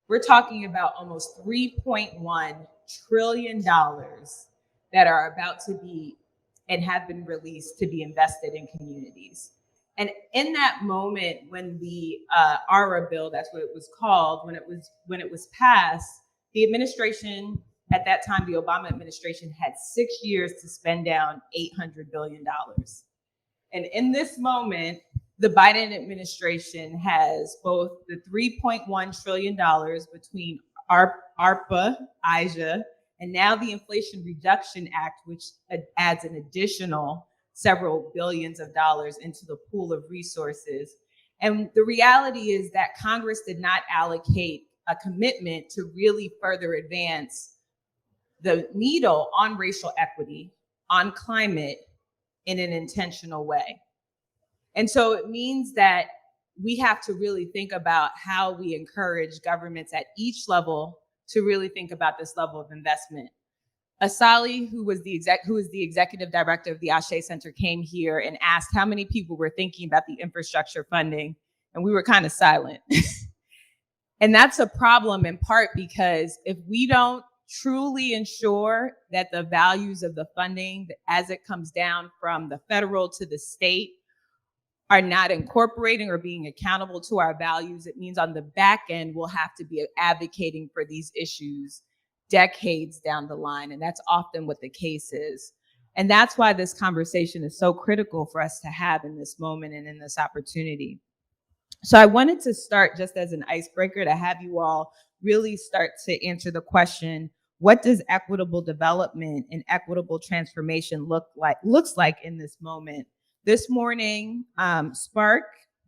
We're talking about almost $3.1 trillion that are about to be and have been released to be invested in communities. And in that moment, when the ARA bill, that's what it was called, when it was passed, the administration at that time, the Obama administration, had 6 years to spend down $800 billion. And in this moment, the Biden administration has both the $3.1 trillion between ARPA, IIJA, and now the Inflation Reduction Act, which adds an additional several billions of dollars into the pool of resources. And the reality is that Congress did not allocate a commitment to really further advance the needle on racial equity, on climate, in an intentional way. And so it means that we have to really think about how we encourage governments at each level to really think about this level of investment. Asali, who is the executive director of the Ashe Center, came here and asked how many people were thinking about the infrastructure funding, and we were kind of silent. And that's a problem in part because if we don't truly ensure that the values of the funding as it comes down from the federal to the state are not incorporating or being accountable to our values, it means on the back end, we'll have to be advocating for these issues decades down the line. And that's often what the case is. And that's why this conversation is so critical for us to have in this moment and in this opportunity. So I wanted to start just as an icebreaker to have you all really start to answer the question, what does equitable development and equitable transformation looks like in this moment? This morning, SPARCC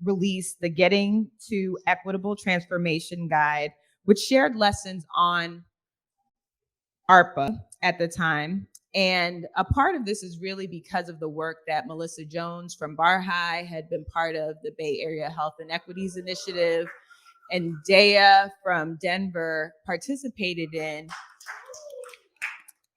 released the Getting to Equitable Transformation Guide, which shared lessons on ARPA at the time. And a part of this is really because of the work that Melissa Jones from Bar High had been part of, the Bay Area Health and Equities Initiative, and Dea from Denver participated in.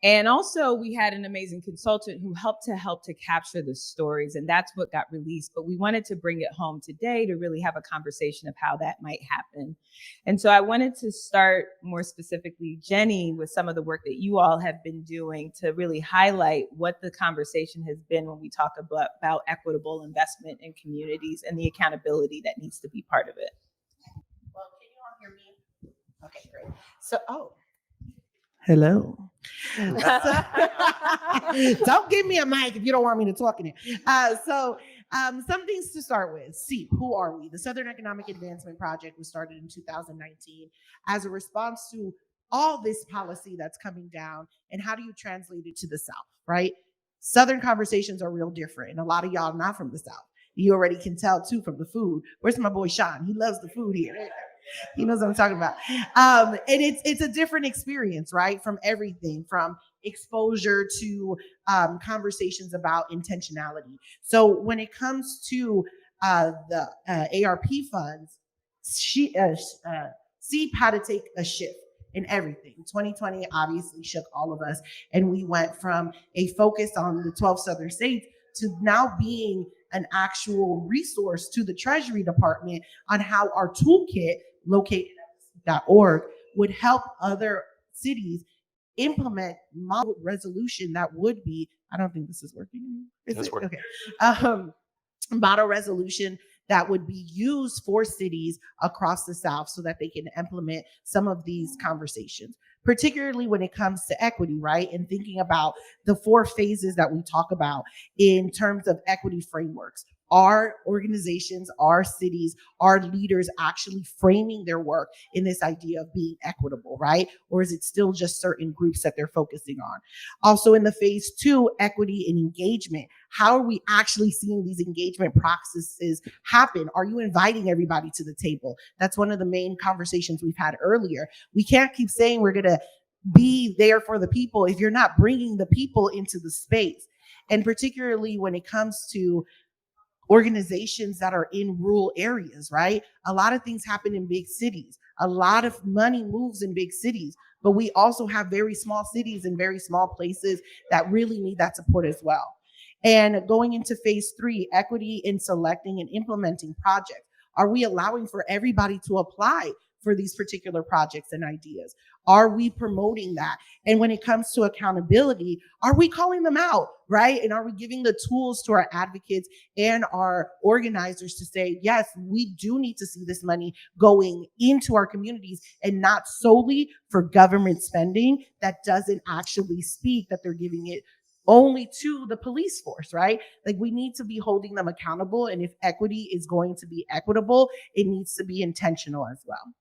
And also we had an amazing consultant who helped to capture the stories, and that's what got released. But we wanted to bring it home today to really have a conversation of how that might happen. And so I wanted to start more specifically, Jenny, with some of the work that you all have been doing to really highlight what the conversation has been when we talk about equitable investment in communities and the accountability that needs to be part of it. Well, can you all hear me? Okay, great. Hello. Don't give me a mic if you don't want me to talk in it. Some things to start with. SEEP, who are we? The Southern Economic Advancement Project was started in 2019 as a response to all this policy that's coming down, and how do you translate it to the South, right? Southern conversations are real different, and a lot of y'all not from the South. You already can tell too from the food. Where's my boy Sean? He loves the food here. He knows what I'm talking about. And it's a different experience, right? From everything, from exposure to conversations about intentionality. So when it comes to the ARP funds, SEEP had to take a shift in everything. 2020 obviously shook all of us, and we went from a focus on the 12 Southern states to now being an actual resource to the Treasury Department on how our toolkit, located at .org, would help other cities implement model resolution that would be, I don't think this is working. It's working. Okay. Model resolution that would be used for cities across the South so that they can implement some of these conversations, particularly when it comes to equity, right? And thinking about the 4 phases that we talk about in terms of equity frameworks. Are organizations, are cities, are leaders actually framing their work in this idea of being equitable, right? Or is it still just certain groups that they're focusing on? Also in the phase 2, equity and engagement. How are we actually seeing these engagement processes happen? Are you inviting everybody to the table? That's one of the main conversations we've had earlier. We can't keep saying we're gonna be there for the people if you're not bringing the people into the space. And particularly when it comes to organizations that are in rural areas, right? A lot of things happen in big cities. A lot of money moves in big cities, but we also have very small cities and very small places that really need that support as well. And going into phase 3, equity in selecting and implementing projects. Are we allowing for everybody to apply for these particular projects and ideas? Are we promoting that? And when it comes to accountability, are we calling them out, right? And are we giving the tools to our advocates and our organizers to say, yes, we do need to see this money going into our communities and not solely for government spending that doesn't actually speak that they're giving it only to the police force, right? Like, we need to be holding them accountable. And if equity is going to be equitable, it needs to be intentional as well.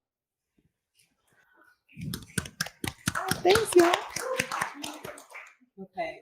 Thanks, y'all. Okay,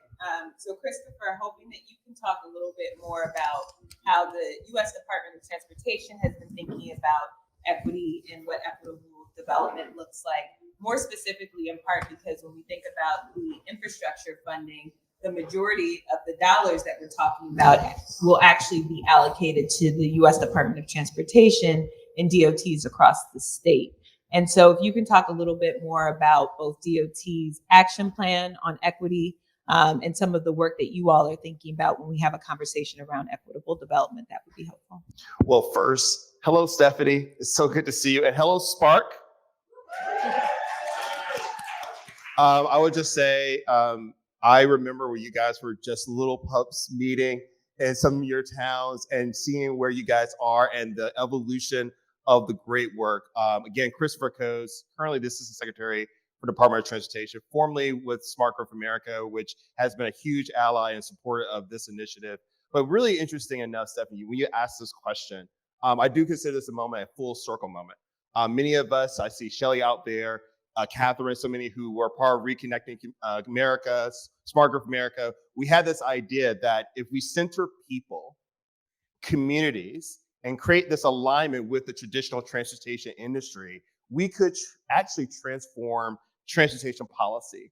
so Christopher, hoping that you can talk a little bit more about how the U.S. Department of Transportation has been thinking about equity and what equitable development looks like, more specifically in part because when we think about the infrastructure funding, the majority of the dollars that we're talking about will actually be allocated to the U.S. Department of Transportation and DOTs across the state. And so if you can talk a little bit more about both DOT's action plan on equity and some of the work that you all are thinking about when we have a conversation around equitable development, that would be helpful. Well, first, hello, Stephanie. It's so good to see you. And hello, SPARCC. I would just say, I remember when you guys were just little pups meeting in some of your towns and seeing where you guys are and the evolution of the great work. Again, Christopher Coase, currently the Assistant Secretary for the Department of Transportation, formerly with Smart Growth America, which has been a huge ally and supporter of this initiative. But really interesting enough, Stephanie, when you ask this question, I do consider this a moment, a full circle moment. Many of us, I see Shelly out there, Catherine, so many who were part of Reconnecting America, Smart Growth America. We had this idea that if we center people, communities, and create this alignment with the traditional transportation industry, we could actually transform transportation policy.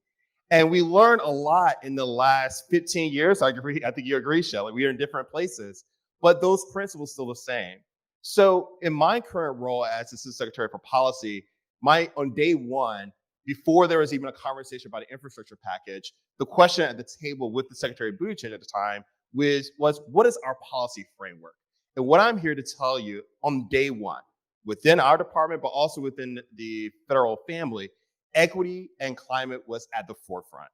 And we learned a lot in the last 15 years. I agree. I think you agree, Shelley. We are in different places, but those principles still the same. So in my current role as Assistant Secretary for Policy, on day one, before there was even a conversation about an infrastructure package, the question at the table with the Secretary of Buttigieg at the time was what is our policy framework? And what I'm here to tell you on day one, within our department, but also within the federal family, equity and climate was at the forefront.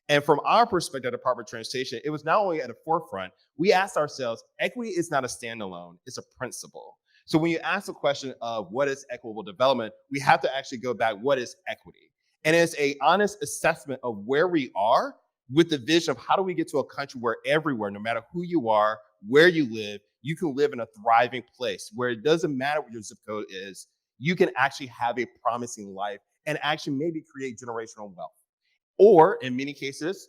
And from our perspective, Department of Transportation, it was not only at the forefront, we asked ourselves, equity is not a standalone, it's a principle. So when you ask the question of what is equitable development, we have to actually go back, what is equity? And it's an honest assessment of where we are with the vision of how do we get to a country where everywhere, no matter who you are, where you live, you can live in a thriving place where it doesn't matter what your zip code is, you can actually have a promising life and actually maybe create generational wealth. Or in many cases,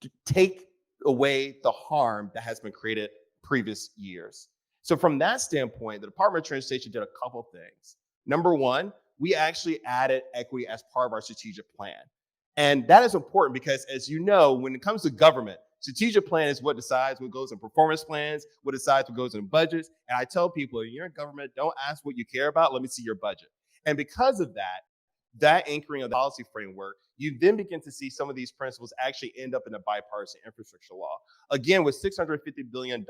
to take away the harm that has been created previous years. So from that standpoint, the Department of Transportation did a couple things. Number one, we actually added equity as part of our strategic plan. And that is important because, as you know, when it comes to government, strategic plan is what decides what goes in performance plans, what decides what goes in budgets. And I tell people, if you're in government, don't ask what you care about, let me see your budget. And because of that anchoring of the policy framework, you then begin to see some of these principles actually end up in a bipartisan infrastructure law. Again, with $650 billion,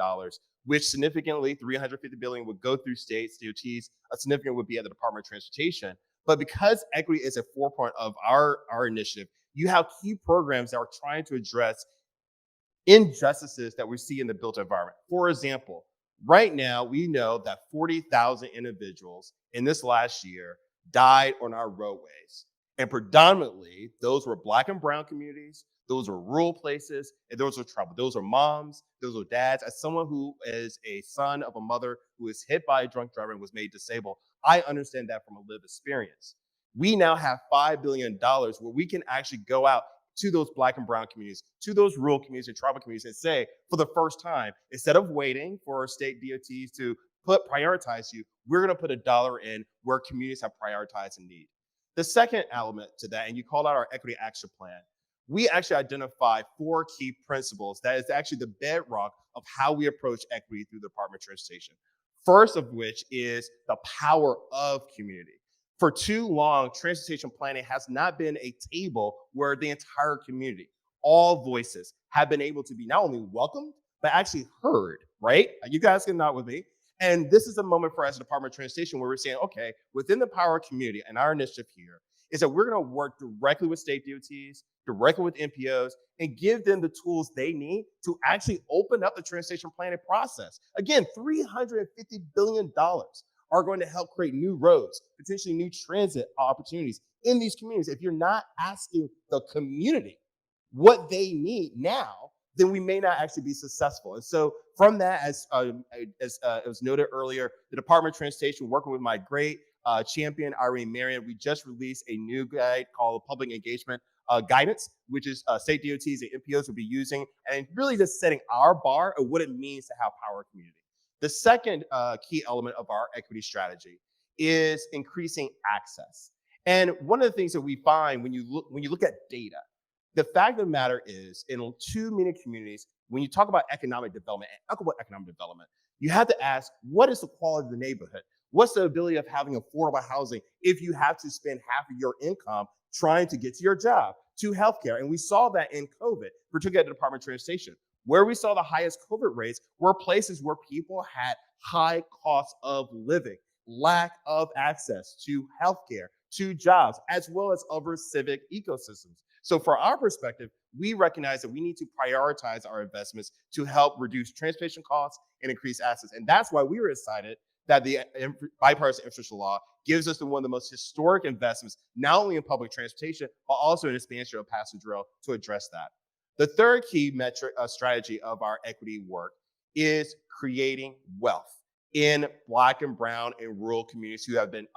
which significantly $350 billion would go through states, DOTs, a significant would be at the Department of Transportation. But because equity is a forefront of our initiative, you have key programs that are trying to address injustices that we see in the built environment. For example, right now, we know that 40,000 individuals in this last year died on our roadways. And predominantly, those were Black and brown communities, those were rural places, and those were trouble. Those are moms, those are dads. As someone who is a son of a mother who was hit by a drunk driver and was made disabled, I understand that from a lived experience. We now have $5 billion where we can actually go out to those Black and brown communities, to those rural communities and tribal communities and say, for the first time, instead of waiting for state DOTs to prioritize you, we're gonna put $1 in where communities have prioritized in need. The second element to that, and you called out our equity action plan, we actually identify 4 key principles that is actually the bedrock of how we approach equity through the Department of Transportation. First of which is the power of community. For too long, transportation planning has not been a table where the entire community, all voices, have been able to be not only welcomed, but actually heard, right? You guys can nod with me. And this is a moment for us as a Department of Transportation where we're saying, okay, within the power community and our initiative here is that we're going to work directly with state DOTs, directly with NPOs, and give them the tools they need to actually open up the transportation planning process. Again, $350 billion are going to help create new roads, potentially new transit opportunities in these communities. If you're not asking the community what they need now, then we may not actually be successful. And so from that, as it was noted earlier, the Department of Transportation, working with my great champion, Irene Marion, we just released a new guide called Public Engagement Guidance, which is state DOTs and NPOs will be using, and really just setting our bar of what it means to have power community. The second key element of our equity strategy is increasing access. And one of the things that we find when you look at data, the fact of the matter is, in too many communities, when you talk about economic development and equitable economic development, you have to ask, what is the quality of the neighborhood? What's the ability of having affordable housing if you have to spend half of your income trying to get to your job, to healthcare? And we saw that in COVID, particularly at the Department of Transportation. Where we saw the highest COVID rates were places where people had high costs of living, lack of access to healthcare, to jobs, as well as other civic ecosystems. So from our perspective, we recognize that we need to prioritize our investments to help reduce transportation costs and increase access. And that's why we were excited that the bipartisan infrastructure law gives us one of the most historic investments, not only in public transportation, but also in expansion of passenger rail to address that. The third key metric strategy of our equity work is creating wealth in Black and brown and rural communities who have been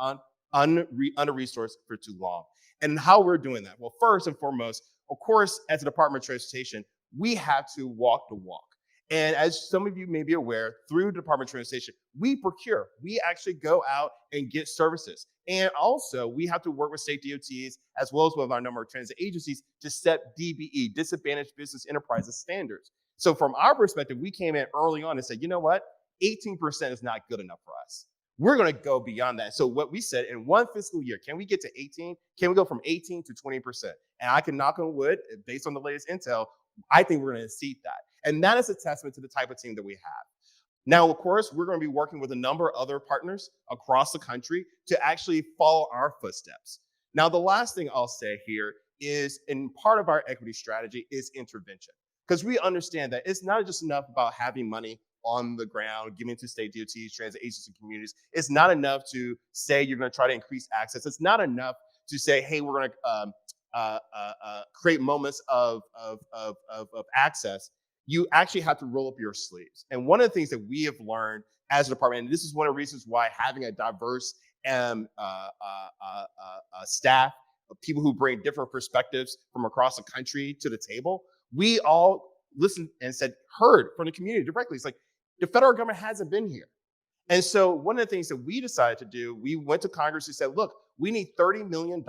under-resourced for too long. And how we're doing that? Well, first and foremost, of course, as a Department of Transportation, we have to walk the walk. And as some of you may be aware, through the Department of Transportation, we procure. We actually go out and get services. And also, we have to work with state DOTs as well as with our number of transit agencies to set DBE, Disadvantaged Business Enterprises standards. So from our perspective, we came in early on and said, you know what? 18% is not good enough for us. We're going to go beyond that. So what we said, in one fiscal year, can we get to 18? Can we go from 18 to 20%? And I can knock on wood, based on the latest intel, I think we're going to exceed that. And that is a testament to the type of team that we have. Now, of course, we're going to be working with a number of other partners across the country to actually follow our footsteps. Now, the last thing I'll say here is, in part of our equity strategy is intervention. Because we understand that it's not just enough about having money on the ground, giving to state DOTs, transit agencies, and communities. It's not enough to say you're going to try to increase access. It's not enough to say, hey, we're going to create moments of access. You actually have to roll up your sleeves. And one of the things that we have learned as a department, and this is one of the reasons why having a diverse staff of people who bring different perspectives from across the country to the table, we all listened and heard from the community directly. It's like, the federal government hasn't been here. And so one of the things that we decided to do, we went to Congress and said, look, we need $30 million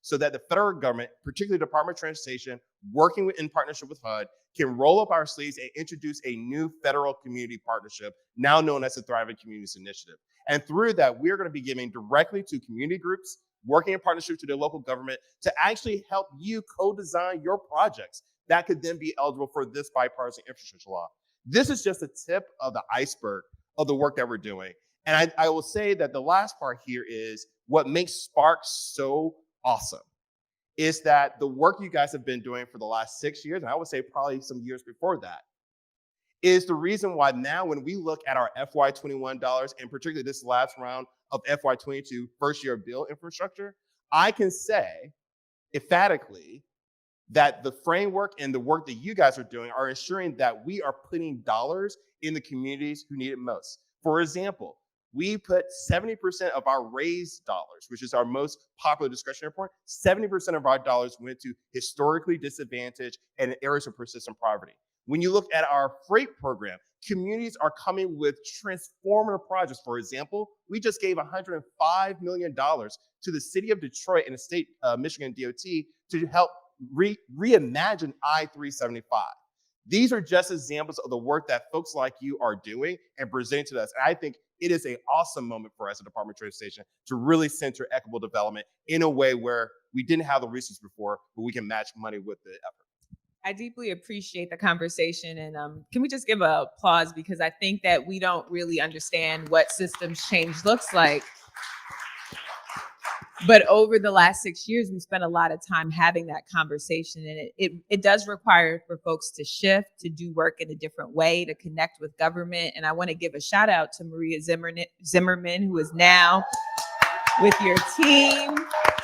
so that the federal government, particularly the Department of Transportation, working in partnership with HUD, can roll up our sleeves and introduce a new federal community partnership, now known as the Thriving Communities Initiative. And through that, we're going to be giving directly to community groups, working in partnership to their local government to actually help you co-design your projects that could then be eligible for this bipartisan infrastructure law. This is just a tip of the iceberg of the work that we're doing. And I will say that the last part here is what makes SPARCC so awesome is that the work you guys have been doing for the last 6 years, and I would say probably some years before that, is the reason why now when we look at our FY21 dollars, and particularly this last round of FY22 first year bill infrastructure, I can say emphatically that the framework and the work that you guys are doing are ensuring that we are putting dollars in the communities who need it most. For example, we put 70% of our raised dollars, which is our most popular discretionary point, 70% of our dollars went to historically disadvantaged and areas of persistent poverty. When you look at our freight program, communities are coming with transformative projects. For example, we just gave $105 million to the city of Detroit and the state Michigan DOT to help reimagine I-375. These are just examples of the work that folks like you are doing and presenting to us. And I think it is an awesome moment for us at Department of Transportation to really center equitable development in a way where we didn't have the resources before, but we can match money with the effort. I deeply appreciate the conversation, and can we just give a applause, because I think that we don't really understand what systems change looks like. But over the last 6 years, we spent a lot of time having that conversation, and it does require for folks to shift, to do work in a different way, to connect with government. And I want to give a shout out to Maria Zimmerman, who is now with your team.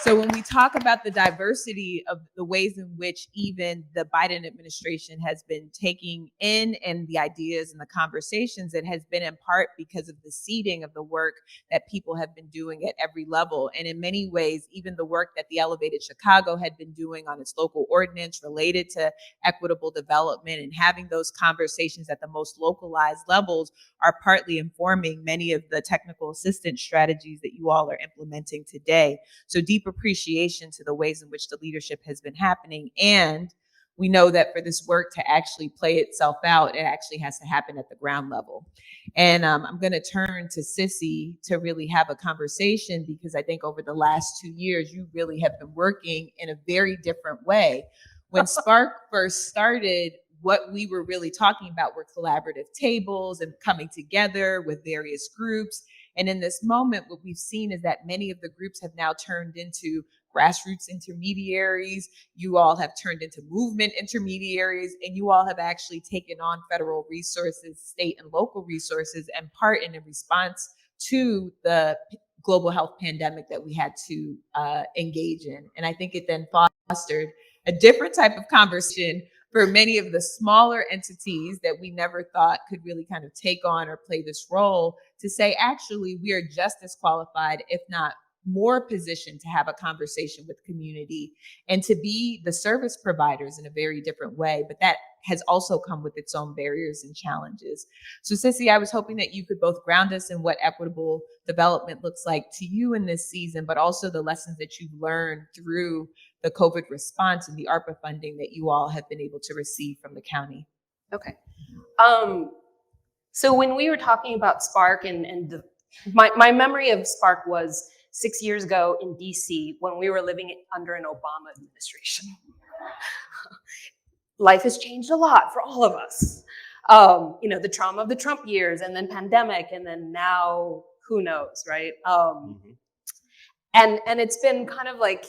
So when we talk about the diversity of the ways in which even the Biden administration has been taking in and the ideas and the conversations, it has been in part because of the seeding of the work that people have been doing at every level. And in many ways, even the work that the Elevated Chicago had been doing on its local ordinance related to equitable development and having those conversations at the most localized levels are partly informing many of the technical assistance strategies that you all are implementing today. So deep appreciation to the ways in which the leadership has been happening. And we know that for this work to actually play itself out, it actually has to happen at the ground level. And I'm going to turn to Sissy to really have a conversation, because I think over the last 2 years, you really have been working in a very different way. When SPARCC first started, what we were really talking about were collaborative tables and coming together with various groups. And in this moment, what we've seen is that many of the groups have now turned into grassroots intermediaries. You all have turned into movement intermediaries, and you all have actually taken on federal resources, state and local resources, and part in response to the global health pandemic that we had to engage in. And I think it then fostered a different type of conversation for many of the smaller entities that we never thought could really kind of take on or play this role, to say, actually, we are just as qualified, if not more positioned, to have a conversation with community and to be the service providers in a very different way. But that has also come with its own barriers and challenges. So Sissy, I was hoping that you could both ground us in what equitable development looks like to you in this season, but also the lessons that you've learned through the COVID response and the ARPA funding that you all have been able to receive from the county. Okay. So when we were talking about SPARCC and my memory of SPARCC was 6 years ago in DC when we were living under an Obama administration. Life has changed a lot for all of us. The trauma of the Trump years, and then pandemic, and then now who knows, right? And it's been kind of like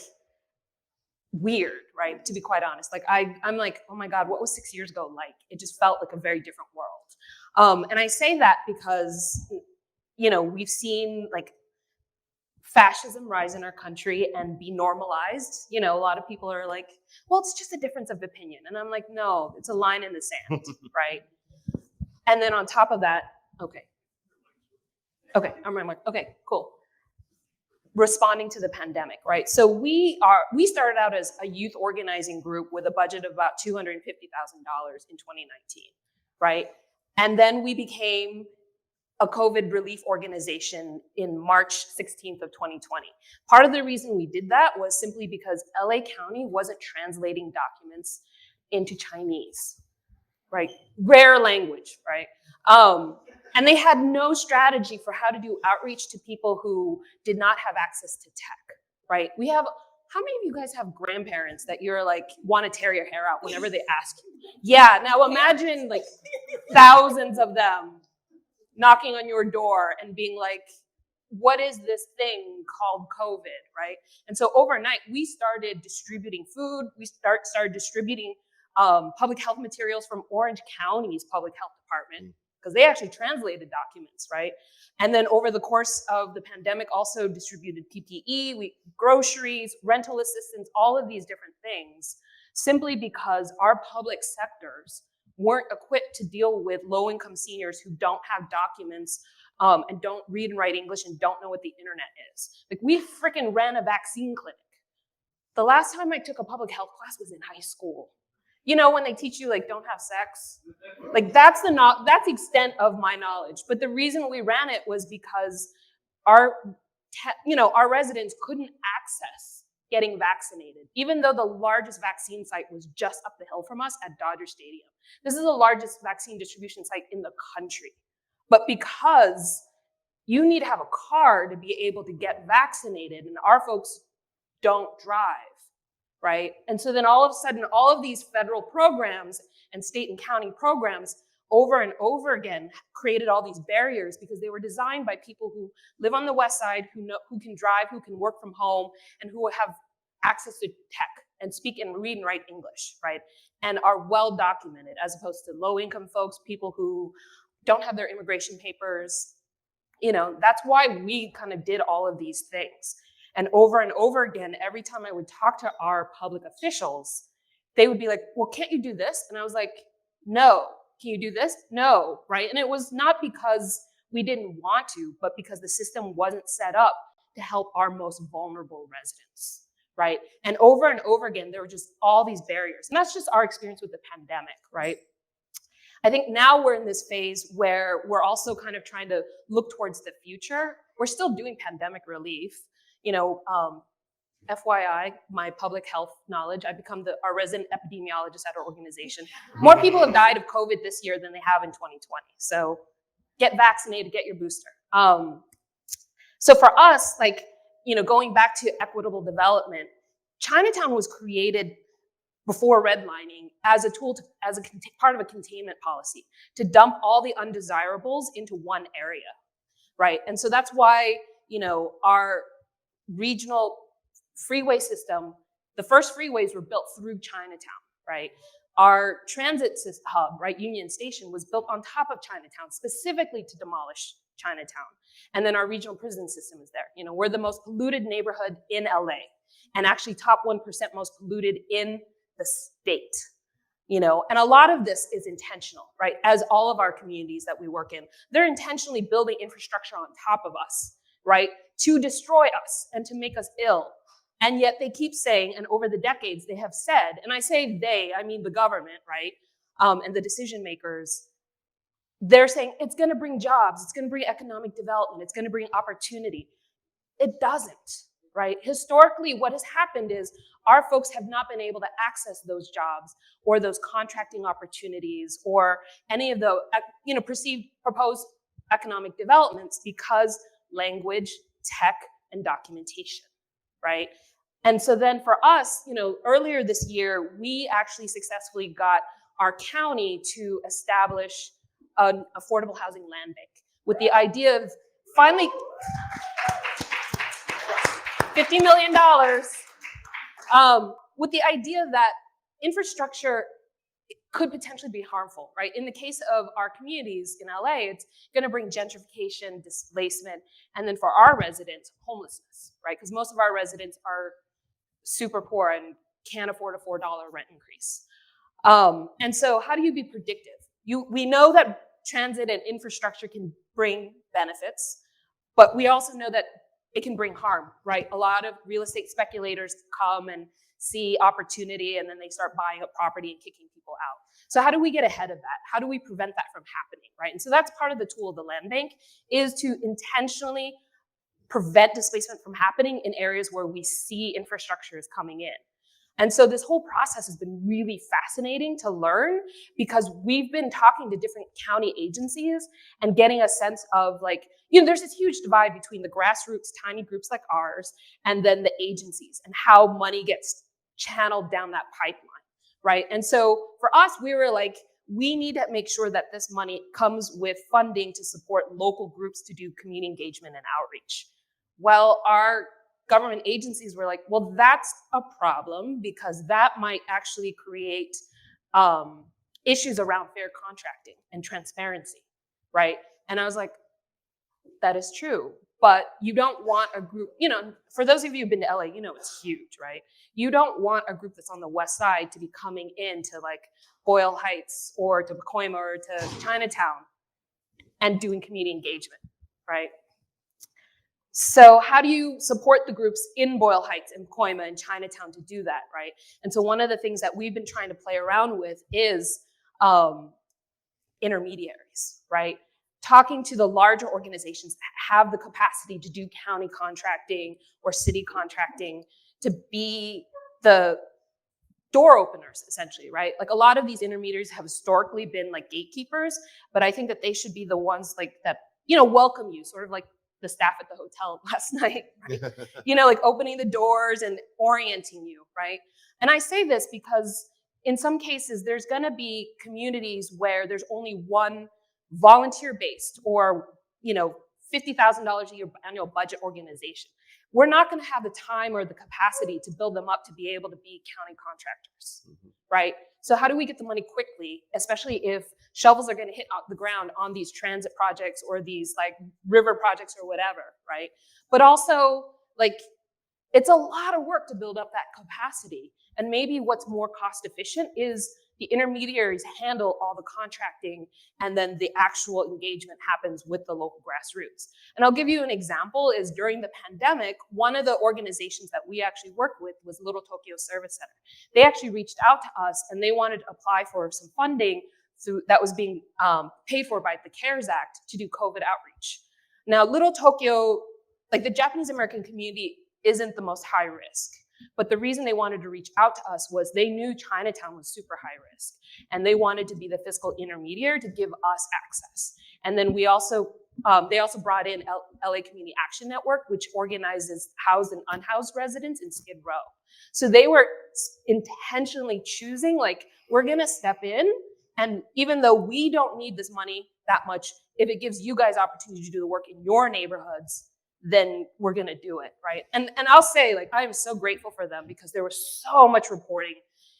weird, right? To be quite honest, like I'm like, oh my God, what was 6 years ago like? It just felt like a very different world. And I say that because, we've seen like fascism rise in our country and be normalized. A lot of people are like, well, it's just a difference of opinion. And I'm like, no, it's a line in the sand, right? And then on top of that, okay, I'm like, okay, cool. Responding to the pandemic, right? So we started out as a youth organizing group with a budget of about $250,000 in 2019, right? And then we became a COVID relief organization in March 16th of 2020. Part of the reason we did that was simply because LA County wasn't translating documents into Chinese, right? Rare language, right? And they had no strategy for how to do outreach to people who did not have access to tech, right? How many of you guys have grandparents that you're like, want to tear your hair out whenever they ask you? Yeah, now imagine like thousands of them knocking on your door and being like, what is this thing called COVID, right? And so overnight, we started distributing food. We started distributing public health materials from Orange County's public health department, because they actually translated documents, right? And then over the course of the pandemic, also distributed PPE, groceries, rental assistance, all of these different things, simply because our public sectors weren't equipped to deal with low-income seniors who don't have documents and don't read and write English and don't know what the internet is. Like, we freaking ran a vaccine clinic. The last time I took a public health class was in high school. When they teach you like, don't have sex, like that's the extent of my knowledge. But the reason we ran it was because our residents couldn't access getting vaccinated, even though the largest vaccine site was just up the hill from us at Dodger Stadium. This is the largest vaccine distribution site in the country. But because you need to have a car to be able to get vaccinated, and our folks don't drive, right? And so then all of a sudden, all of these federal programs and state and county programs over and over again created all these barriers because they were designed by people who live on the West Side, who can drive, who can work from home, and who have access to tech and speak and read and write English, right? And are well documented, as opposed to low income folks, people who don't have their immigration papers. That's why we kind of did all of these things. And over again, every time I would talk to our public officials, they would be like, well, can't you do this? And I was like, no. Can you do this? No, right? And it was not because we didn't want to, but because the system wasn't set up to help our most vulnerable residents, right? And over again, there were just all these barriers. And that's just our experience with the pandemic, right? I think now we're in this phase where we're also kind of trying to look towards the future. We're still doing pandemic relief. FYI, my public health knowledge, I've become our resident epidemiologist at our organization. More people have died of COVID this year than they have in 2020. So get vaccinated, get your booster. So for us, going back to equitable development, Chinatown was created before redlining as a tool, part of a containment policy to dump all the undesirables into one area, right? And so that's why, our regional freeway system, the first freeways were built through Chinatown, right? Our transit hub, right, Union Station, was built on top of Chinatown specifically to demolish Chinatown. And then our regional prison system is there. We're the most polluted neighborhood in LA, and actually top 1% most polluted in the state. And a lot of this is intentional, right? As all of our communities that we work in, they're intentionally building infrastructure on top of us, right? To destroy us and to make us ill. And yet they keep saying, and over the decades they have said, and I say they, I mean the government, right? And the decision makers, they're saying it's gonna bring jobs, it's gonna bring economic development, it's gonna bring opportunity. It doesn't, right? Historically, what has happened is our folks have not been able to access those jobs or those contracting opportunities or any of the proposed economic developments because language, tech, and documentation, right? And so then for us, earlier this year, we actually successfully got our county to establish an affordable housing land bank with the idea of finally $50 million, with the idea that infrastructure could potentially be harmful, right? In the case of our communities in LA, it's gonna bring gentrification, displacement, and then for our residents, homelessness, right? Because most of our residents are super poor and can't afford a $4 rent increase. And so how do you be predictive? We know that transit and infrastructure can bring benefits, but we also know that it can bring harm, right? A lot of real estate speculators come and see opportunity and then they start buying up property and kicking people out. So how do we get ahead of that? How do we prevent that from happening, right? And so that's part of the tool of the land bank, is to intentionally prevent displacement from happening in areas where we see infrastructure is coming in. And so this whole process has been really fascinating to learn because we've been talking to different county agencies and getting a sense of there's this huge divide between the grassroots, tiny groups like ours, and then the agencies and how money gets channeled down that pipeline, right? And so for us, we were like, we need to make sure that this money comes with funding to support local groups to do community engagement and outreach. Well, our government agencies were like, well, that's a problem because that might actually create issues around fair contracting and transparency, right? And I was like, that is true, but you don't want a group, for those of you who've been to LA, it's huge, right? You don't want a group that's on the West Side to be coming into Boyle Heights or to Pacoima or to Chinatown and doing community engagement, right? So how do you support the groups in Boyle Heights and Pacoima and Chinatown to do that, right? And so one of the things that we've been trying to play around with is intermediaries, right? Talking to the larger organizations that have the capacity to do county contracting or city contracting to be the door openers, essentially, right? A lot of these intermediaries have historically been gatekeepers, but I think that they should be the ones that, welcome you, sort of the staff at the hotel last night, right? You know, like opening the doors and orienting you, right? And I say this because in some cases, there's gonna be communities where there's only one volunteer-based or, you know, $50,000 a year annual budget organization. We're not gonna have the time or the capacity to build them up to be able to be county contractors, right? So how do we get the money quickly, especially if shovels are gonna hit the ground on these transit projects or these like river projects or whatever, right? But also, like, it's a lot of work to build up that capacity. And maybe what's more cost efficient is the intermediaries handle all the contracting, and then the actual engagement happens with the local grassroots. And I'll give you an example is during the pandemic, one of the organizations that we actually worked with was Little Tokyo Service Center. They actually reached out to us and they wanted to apply for some funding that was being paid for by the CARES Act to do COVID outreach. Now, Little Tokyo, like the Japanese American community isn't the most high risk. But the reason they wanted to reach out to us was they knew Chinatown was super high risk, and they wanted to be the fiscal intermediary to give us access. And then we also, they also brought in LA Community Action Network, which organizes housed and unhoused residents in Skid Row. So they were intentionally choosing, like, we're gonna step in, and even though we don't need this money that much, if it gives you guys opportunity to do the work in your neighborhoods, then we're gonna do it, right? And I'll say, like, I am so grateful for them because there was so much reporting,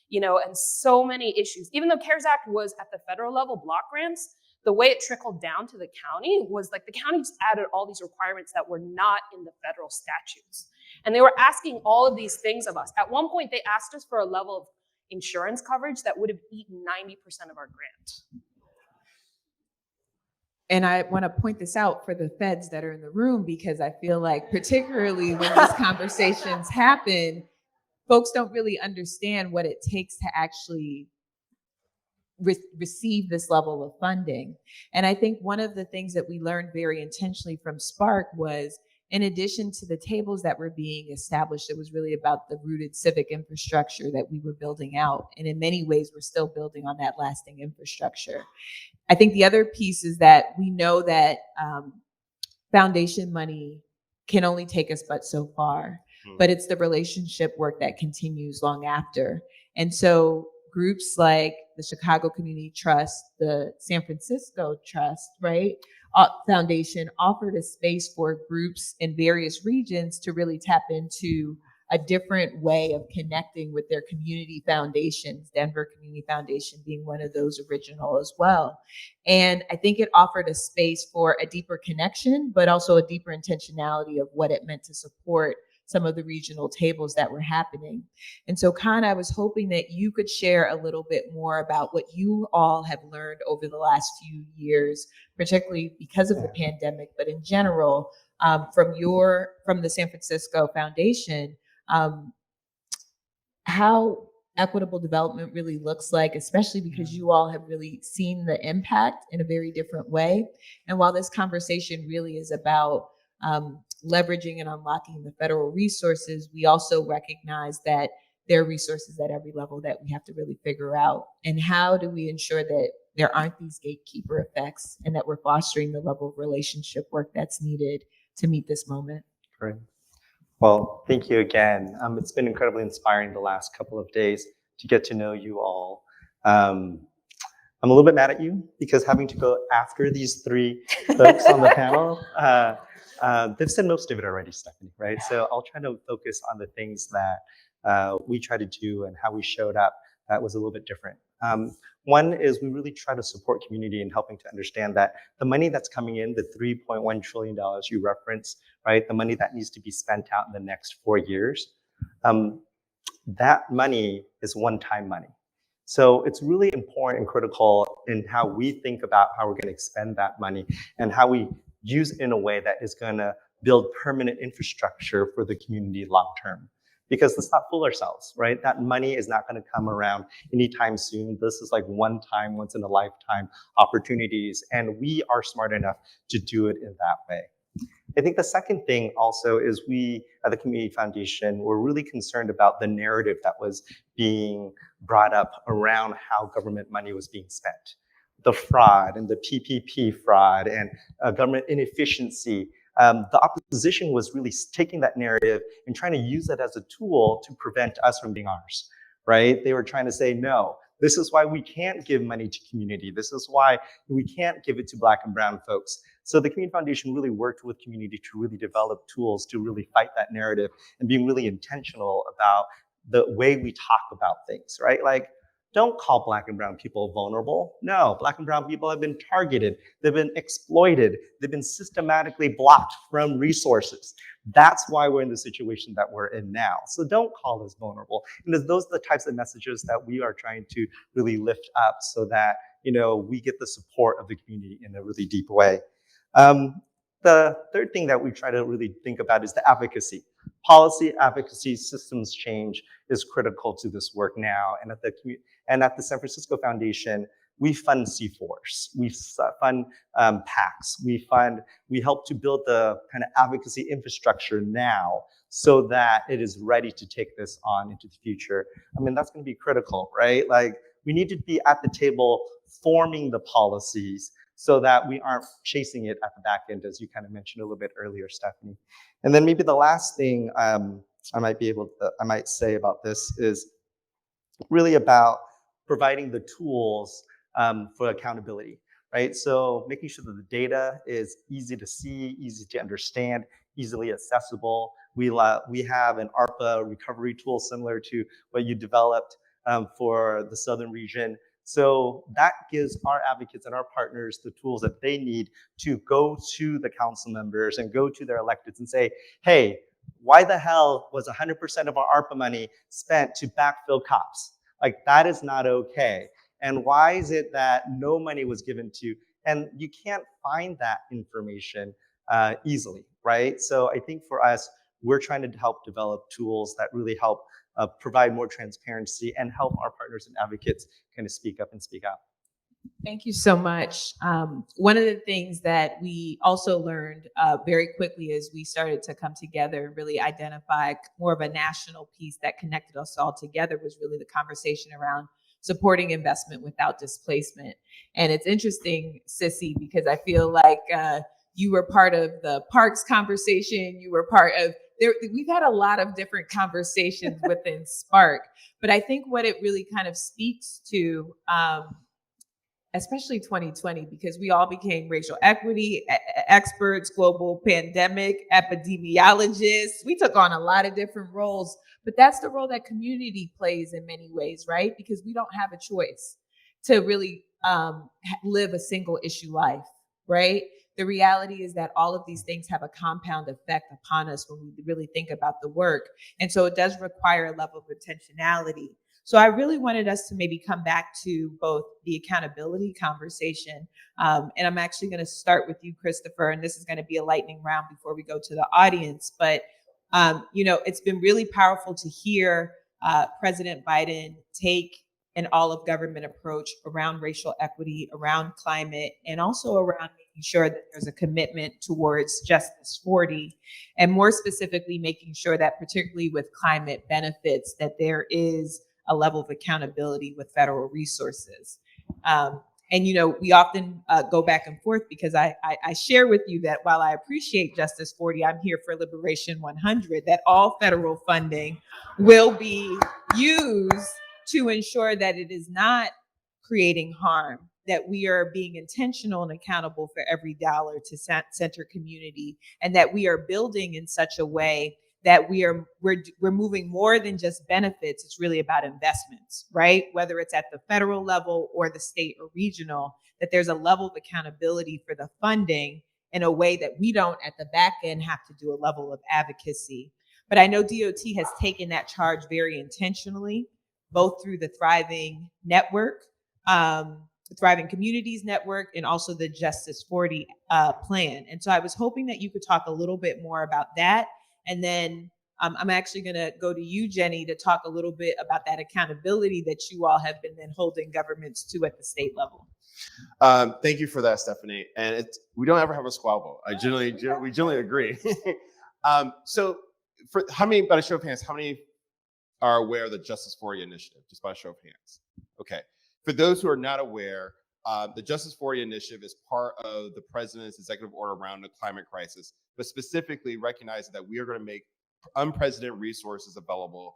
you know, and so many issues. Even though CARES Act was at the federal level block grants, the way it trickled down to the county was like the county just added all these requirements that were not in the federal statutes. And they were asking all of these things of us. At one point, they asked us for a level of insurance coverage that would have eaten 90% of our grant. And I want to point this out for the feds that are in the room, because I feel like particularly when these conversations happen, folks don't really understand what it takes to actually receive this level of funding. And I think one of the things that we learned very intentionally from SPARCC was, in addition to the tables that were being established, it was really about the rooted civic infrastructure that we were building out. And in many ways, we're still building on that lasting infrastructure. I think the other piece is that we know that foundation money can only take us but so far, but it's the relationship work that continues long after. And so groups like the Chicago Community Trust, the San Francisco Trust, right, Foundation offered a space for groups in various regions to really tap into a different way of connecting with their community foundations, Denver Community Foundation being one of those original as well. And I think it offered a space for a deeper connection, but also a deeper intentionality of what it meant to support some of the regional tables that were happening. And so, Khan, I was hoping that you could share a little bit more about what you all have learned over the last few years, particularly because of the pandemic, but in general, from the San Francisco Foundation, how equitable development really looks like, especially because you all have really seen the impact in a very different way. And while this conversation really is about leveraging and unlocking the federal resources, we also recognize that there are resources at every level that we have to really figure out. And how do we ensure that there aren't these gatekeeper effects and that we're fostering the level of relationship work that's needed to meet this moment? Great. Well, thank you again. It's been incredibly inspiring the last couple of days to get to know you all. I'm a little bit mad at you because having to go after these three folks on the panel, they've said most of it already, Stephanie, right? So I'll try to focus on the things that we try to do and how we showed up that was a little bit different. One is we really try to support community in helping to understand that the money that's coming in, the $3.1 trillion you referenced, right? The money that needs to be spent out in the next 4 years, that money is one-time money. So it's really important and critical in how we think about how we're going to expend that money and how we use it in a way that is going to build permanent infrastructure for the community long-term. Because let's not fool ourselves, right? That money is not going to come around anytime soon. This is like one-time, once-in-a-lifetime opportunities, and we are smart enough to do it in that way. I think the second thing also is we, at the Community Foundation, were really concerned about the narrative that was being brought up around how government money was being spent. The fraud and the PPP fraud and government inefficiency. the opposition was really taking that narrative and trying to use it as a tool to prevent us from being ours, right? They were trying to say, no, this is why we can't give money to community. This is why we can't give it to Black and brown folks. So the Community Foundation really worked with community to really develop tools to really fight that narrative and being really intentional about the way we talk about things, right? Like, don't call Black and brown people vulnerable. No, Black and brown people have been targeted. They've been exploited. They've been systematically blocked from resources. That's why we're in the situation that we're in now. So don't call us vulnerable. And those are the types of messages that we are trying to really lift up so that, we get the support of the community in a really deep way. The third thing that we try to really think about is the advocacy. Policy, advocacy, systems change is critical to this work now. And at the San Francisco Foundation, we fund C4s, we fund PACs, we help to build the kind of advocacy infrastructure now so that it is ready to take this on into the future. I mean, that's going to be critical, right? Like, we need to be at the table forming the policies so that we aren't chasing it at the back end, as you kind of mentioned a little bit earlier, Stephanie. And then maybe the last thing I might say about this is really about providing the tools for accountability, right? So making sure that the data is easy to see, easy to understand, easily accessible. We have an ARPA recovery tool similar to what you developed for the Southern region. So that gives our advocates and our partners the tools that they need to go to the council members and go to their electeds and say, hey, why the hell was 100% of our ARPA money spent to backfill cops? Like, that is not okay. And why is it that no money was given to, and you can't find that information easily, right? So I think for us, we're trying to help develop tools that really help provide more transparency and help our partners and advocates kind of speak up and speak out. Thank you so much. One of the things that we also learned very quickly as we started to come together and really identify more of a national piece that connected us all together was really the conversation around supporting investment without displacement. And it's interesting, Sissy, because I feel like you were part of the parks conversation. You were part of we've had a lot of different conversations within SPARCC, but I think what it really kind of speaks to, especially 2020, because we all became racial equity experts, global pandemic epidemiologists. We took on a lot of different roles, but that's the role that community plays in many ways, right? Because we don't have a choice to really live a single issue life, right? The reality is that all of these things have a compound effect upon us when we really think about the work. And so it does require a level of intentionality. So I really wanted us to maybe come back to both the accountability conversation. And I'm actually going to start with you, Christopher, and this is going to be a lightning round before we go to the audience. But, it's been really powerful to hear President Biden take an all-of-government approach around racial equity, around climate, and also around making sure that there's a commitment towards Justice40, and more specifically, making sure that particularly with climate benefits, that there is a level of accountability with federal resources. And we often go back and forth because I share with you that while I appreciate Justice40, I'm here for Liberation 100, that all federal funding will be used to ensure that it is not creating harm, that we are being intentional and accountable for every dollar to center community, and that we are building in such a way that we're moving more than just benefits. It's really about investments, right? Whether it's at the federal level or the state or regional, that there's a level of accountability for the funding in a way that we don't at the back end have to do a level of advocacy. But I know DOT has taken that charge very intentionally, both through the Thriving Network, the Thriving Communities Network, and also the Justice40 plan. And so I was hoping that you could talk a little bit more about that. And then I'm actually going to go to you, Jenny, to talk a little bit about that accountability that you all have been then holding governments to at the state level. Thank you for that, Stephanie. And we don't ever have a squabble. We generally agree. So for by a show of hands, how many are aware of the Justice40 Initiative? Just by a show of hands. Okay. For those who are not aware, the Justice40 Initiative is part of the president's executive order around the climate crisis, but specifically recognizing that we are going to make unprecedented resources available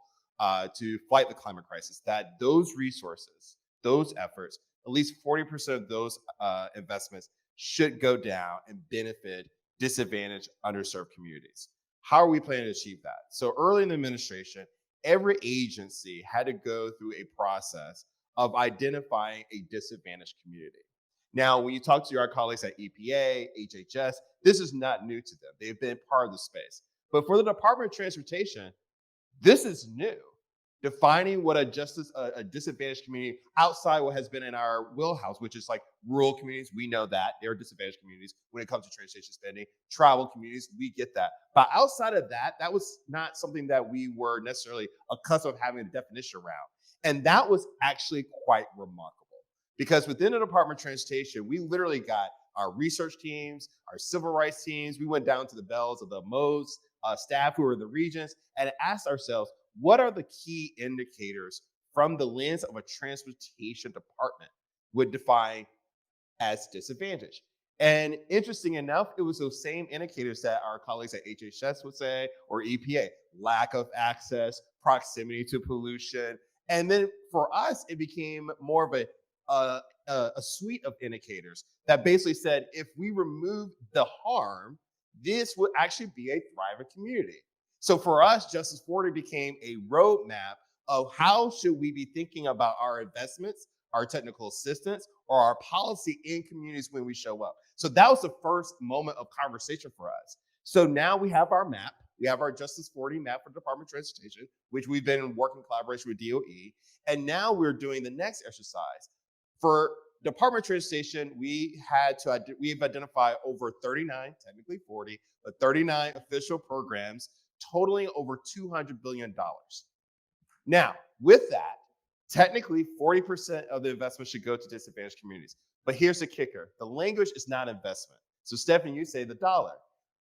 to fight the climate crisis, that those resources, those efforts, at least 40% of those investments should go down and benefit disadvantaged, underserved communities. How are we planning to achieve that? So early in the administration, every agency had to go through a process of identifying a disadvantaged community. Now, when you talk to our colleagues at EPA, HHS, this is not new to them. They've been part of the space. But for the Department of Transportation, this is new. Defining what a disadvantaged community outside what has been in our wheelhouse, which is like rural communities. We know that they're disadvantaged communities when it comes to transportation spending. Travel communities, we get that. But outside of that, that was not something that we were necessarily accustomed to having a definition around. And that was actually quite remarkable because within the Department of Transportation, we literally got our research teams, our civil rights teams. We went down to the bells of the MOS staff who were in the regions and asked ourselves, what are the key indicators from the lens of a transportation department would define as disadvantage? And interesting enough, it was those same indicators that our colleagues at HHS would say, or EPA, lack of access, proximity to pollution. And then for us, it became more of a suite of indicators that basically said, if we remove the harm, this would actually be a thriving community. So for us, Justice40 became a roadmap of how should we be thinking about our investments, our technical assistance, or our policy in communities when we show up. So that was the first moment of conversation for us. So now we have our map. We have our Justice40 map for the Department of Transportation, which we've been working in collaboration with DOE. And now we're doing the next exercise. For Department of Transportation, we've identified over 39, technically 40, but 39 official programs totaling over $200 billion. Now, with that, technically 40% of the investment should go to disadvantaged communities. But here's the kicker. The language is not investment. So Stephanie, you say the dollar.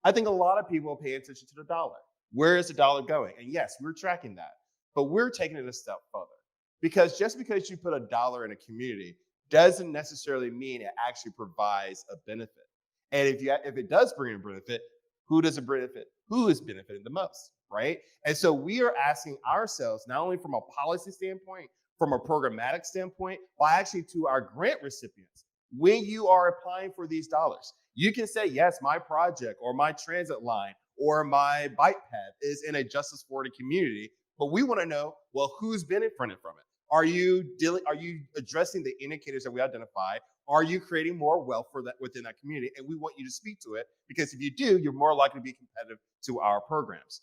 I think a lot of people pay attention to the dollar. Where is the dollar going? And yes, we're tracking that, but we're taking it a step further. Because just because you put a dollar in a community doesn't necessarily mean it actually provides a benefit. And if it does bring a benefit, who does it benefit? Who is benefiting the most, right? And so we are asking ourselves, not only from a policy standpoint, from a programmatic standpoint, but actually to our grant recipients, when you are applying for these dollars, you can say, yes, my project or my transit line or my bike path is in a Justice40 community, but we want to know, well, who's benefiting from it? Are you addressing the indicators that we identify? Are you creating more wealth for that within that community? And we want you to speak to it because if you do, you're more likely to be competitive to our programs.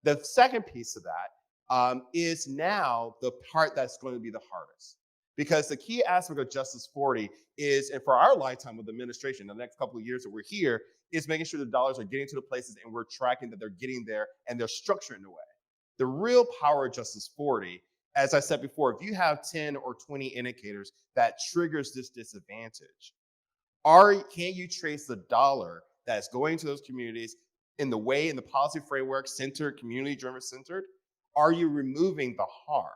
The second piece of that is now the part that's going to be the hardest. Because the key aspect of Justice40 is, and for our lifetime of the administration, the next couple of years that we're here, is making sure the dollars are getting to the places and we're tracking that they're getting there and they're structured in a way. The real power of Justice40, as I said before, if you have 10 or 20 indicators that triggers this disadvantage, can you trace the dollar that's going to those communities in the way, in the policy framework, centered, community-driven centered? Are you removing the harm?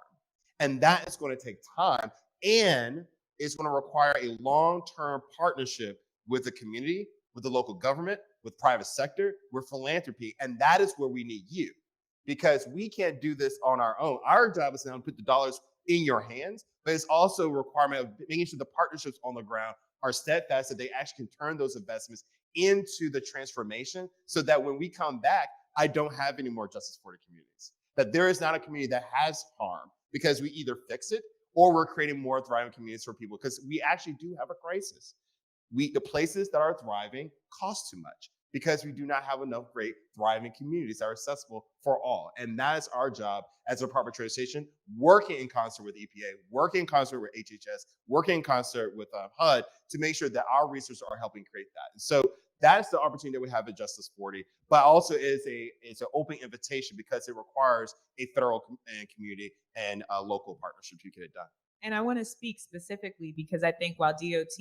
And that is going to take time, and it's going to require a long-term partnership with the community, with the local government, with private sector, with philanthropy, and that is where we need you. Because we can't do this on our own. Our job is now to put the dollars in your hands, but it's also a requirement of making sure the partnerships on the ground are steadfast, that they actually can turn those investments into the transformation so that when we come back, I don't have any more Justice40 communities. That there is not a community that has harm because we either fix it or we're creating more thriving communities for people because we actually do have a crisis. The places that are thriving cost too much, because we do not have enough great thriving communities that are accessible for all. And that is our job as a Department of Transportation, working in concert with EPA, working in concert with HHS, working in concert with HUD to make sure that our resources are helping create that. And so that's the opportunity that we have at Justice40, but also it's an open invitation because it requires a federal and community and local partnership to get it done. And I want to speak specifically because I think while DOT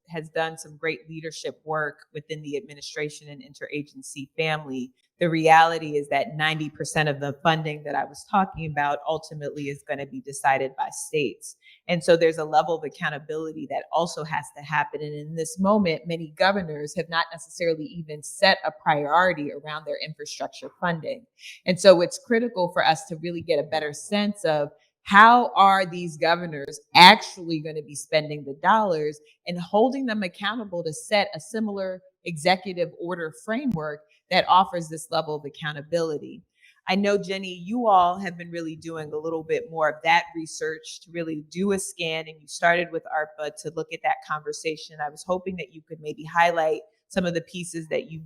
has done some great leadership work within the administration and interagency family, the reality is that 90% of the funding that I was talking about ultimately is going to be decided by states. And so there's a level of accountability that also has to happen. And in this moment, many governors have not necessarily even set a priority around their infrastructure funding. And so it's critical for us to really get a better sense of how are these governors actually going to be spending the dollars and holding them accountable to set a similar executive order framework that offers this level of accountability. I know, Jenny, you all have been really doing a little bit more of that research to really do a scan, and you started with ARPA to look at that conversation. I was hoping that you could maybe highlight some of the pieces that you've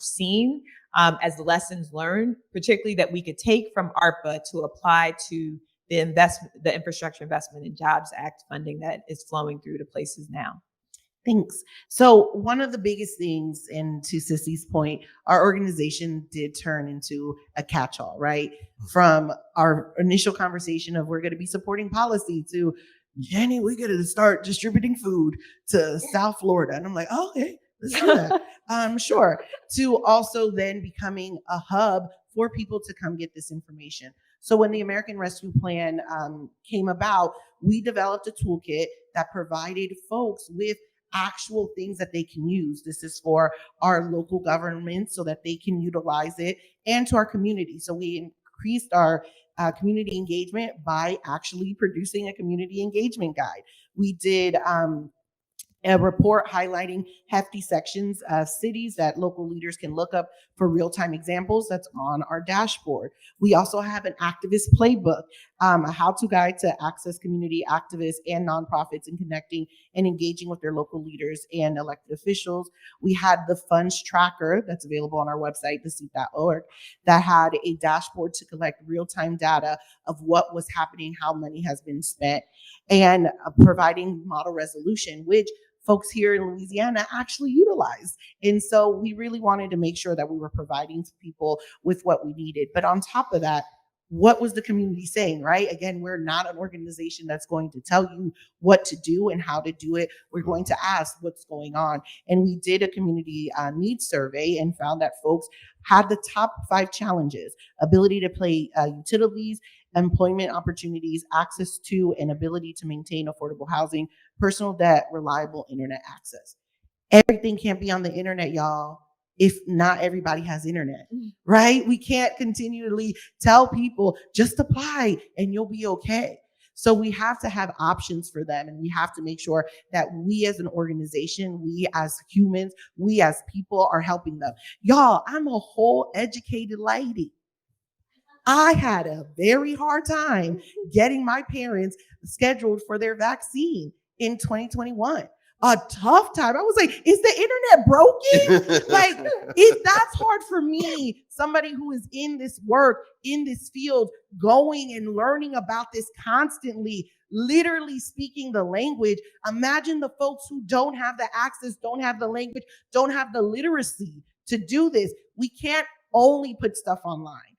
seen as lessons learned, particularly that we could take from ARPA to apply to the Infrastructure Investment and Jobs Act funding that is flowing through to places now. Thanks. So one of the biggest things, and to Sissy's point, our organization did turn into a catch-all, right? From our initial conversation of we're going to be supporting policy to, Jenny, we're going to start distributing food to South Florida. And I'm like, oh, okay, let's do that. Sure. To also then becoming a hub for people to come get this information. So when the American Rescue Plan came about, we developed a toolkit that provided folks with actual things that they can use. This is for our local government so that they can utilize it, and to our community. So we increased our community engagement by actually producing a community engagement guide. We did a report highlighting hefty sections of cities that local leaders can look up for real-time examples. That's on our dashboard. We also have an activist playbook, a how-to guide to access community activists and nonprofits in connecting and engaging with their local leaders and elected officials. We had the funds tracker that's available on our website, theseat.org, that had a dashboard to collect real-time data of what was happening, how money has been spent, and providing model resolution, which folks here in Louisiana actually utilize. And so we really wanted to make sure that we were providing to people with what we needed. But on top of that, what was the community saying, right? Again, we're not an organization that's going to tell you what to do and how to do it. We're going to ask what's going on. And we did a community needs survey and found that folks had the top 5 challenges: ability to pay utilities, employment opportunities, access to and ability to maintain affordable housing, personal debt, reliable internet access. Everything can't be on the internet, y'all, if not everybody has internet, right? We can't continually tell people just apply and you'll be okay. So we have to have options for them, and we have to make sure that we as an organization, we as humans, we as people are helping them. Y'all, I'm a whole educated lady. I had a very hard time getting my parents scheduled for their vaccine in 2021. A tough time. I was like, is the internet broken? Like, that's hard for me, somebody who is in this work, in this field, going and learning about this constantly, literally speaking the language. Imagine the folks who don't have the access, don't have the language, don't have the literacy to do this. We can't only put stuff online,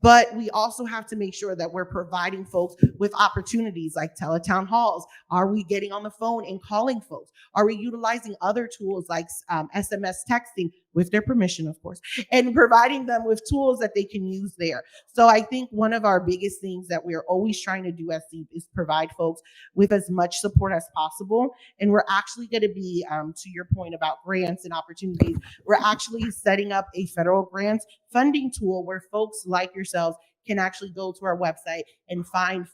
but we also have to make sure that we're providing folks with opportunities like teletown halls. Are we getting on the phone and calling folks? Are we utilizing other tools like SMS texting, with their permission, of course, and providing them with tools that they can use there? So I think one of our biggest things that we're always trying to do at SEEP is provide folks with as much support as possible. And we're actually going to be, to your point about grants and opportunities, we're actually setting up a federal grants funding tool where folks like yourselves can actually go to our website and find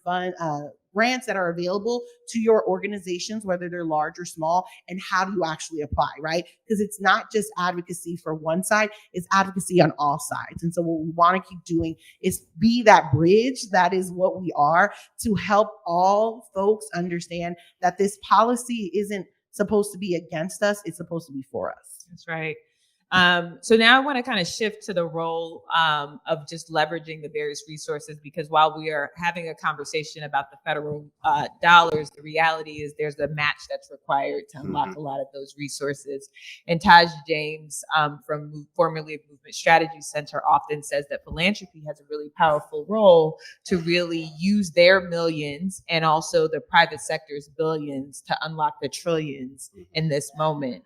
grants that are available to your organizations, whether they're large or small, and how do you actually apply, right? Because it's not just advocacy for one side, it's advocacy on all sides. And so what we want to keep doing is be that bridge. That is what we are, to help all folks understand that this policy isn't supposed to be against us, it's supposed to be for us. That's right. So now I want to kind of shift to the role of just leveraging the various resources, because while we are having a conversation about the federal dollars, the reality is there's a match that's required to unlock a lot of those resources. And Taj James formerly of Movement Strategy Center often says that philanthropy has a really powerful role to really use their millions and also the private sector's billions to unlock the trillions in this moment.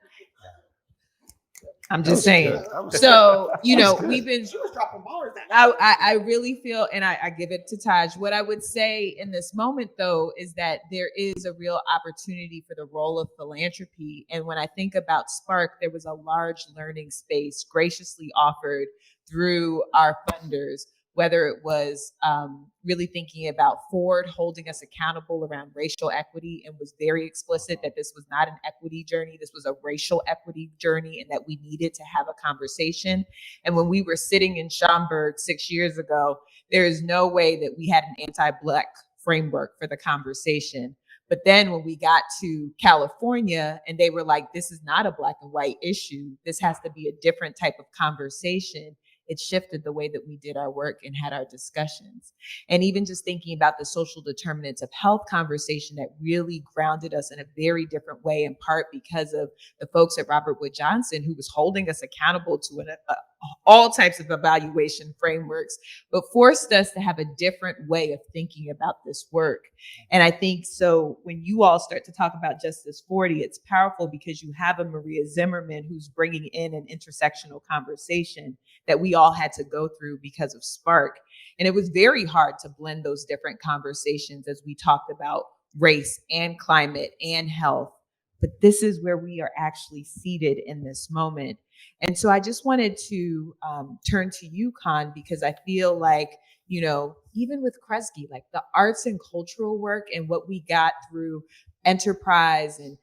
I'm just saying. So, we've been. She was dropping bars. I really feel, and I give it to Taj. What I would say in this moment, though, is that there is a real opportunity for the role of philanthropy. And when I think about SPARCC, there was a large learning space graciously offered through our funders, whether it was really thinking about Ford holding us accountable around racial equity and was very explicit that this was not an equity journey, this was a racial equity journey, and that we needed to have a conversation. And when we were sitting in Schaumburg 6 years ago, there is no way that we had an anti-Black framework for the conversation. But then when we got to California and they were like, this is not a Black and white issue, this has to be a different type of conversation, it shifted the way that we did our work and had our discussions. And even just thinking about the social determinants of health conversation that really grounded us in a very different way, in part because of the folks at Robert Wood Johnson who was holding us accountable to all types of evaluation frameworks, but forced us to have a different way of thinking about this work. And I think so when you all start to talk about Justice40, it's powerful because you have a Maria Zimmerman who's bringing in an intersectional conversation that we all had to go through because of SPARCC. And it was very hard to blend those different conversations as we talked about race and climate and health. But this is where we are actually seated in this moment. And so I just wanted to turn to you, Khan, because I feel like, even with Kresge, like the arts and cultural work and what we got through enterprise and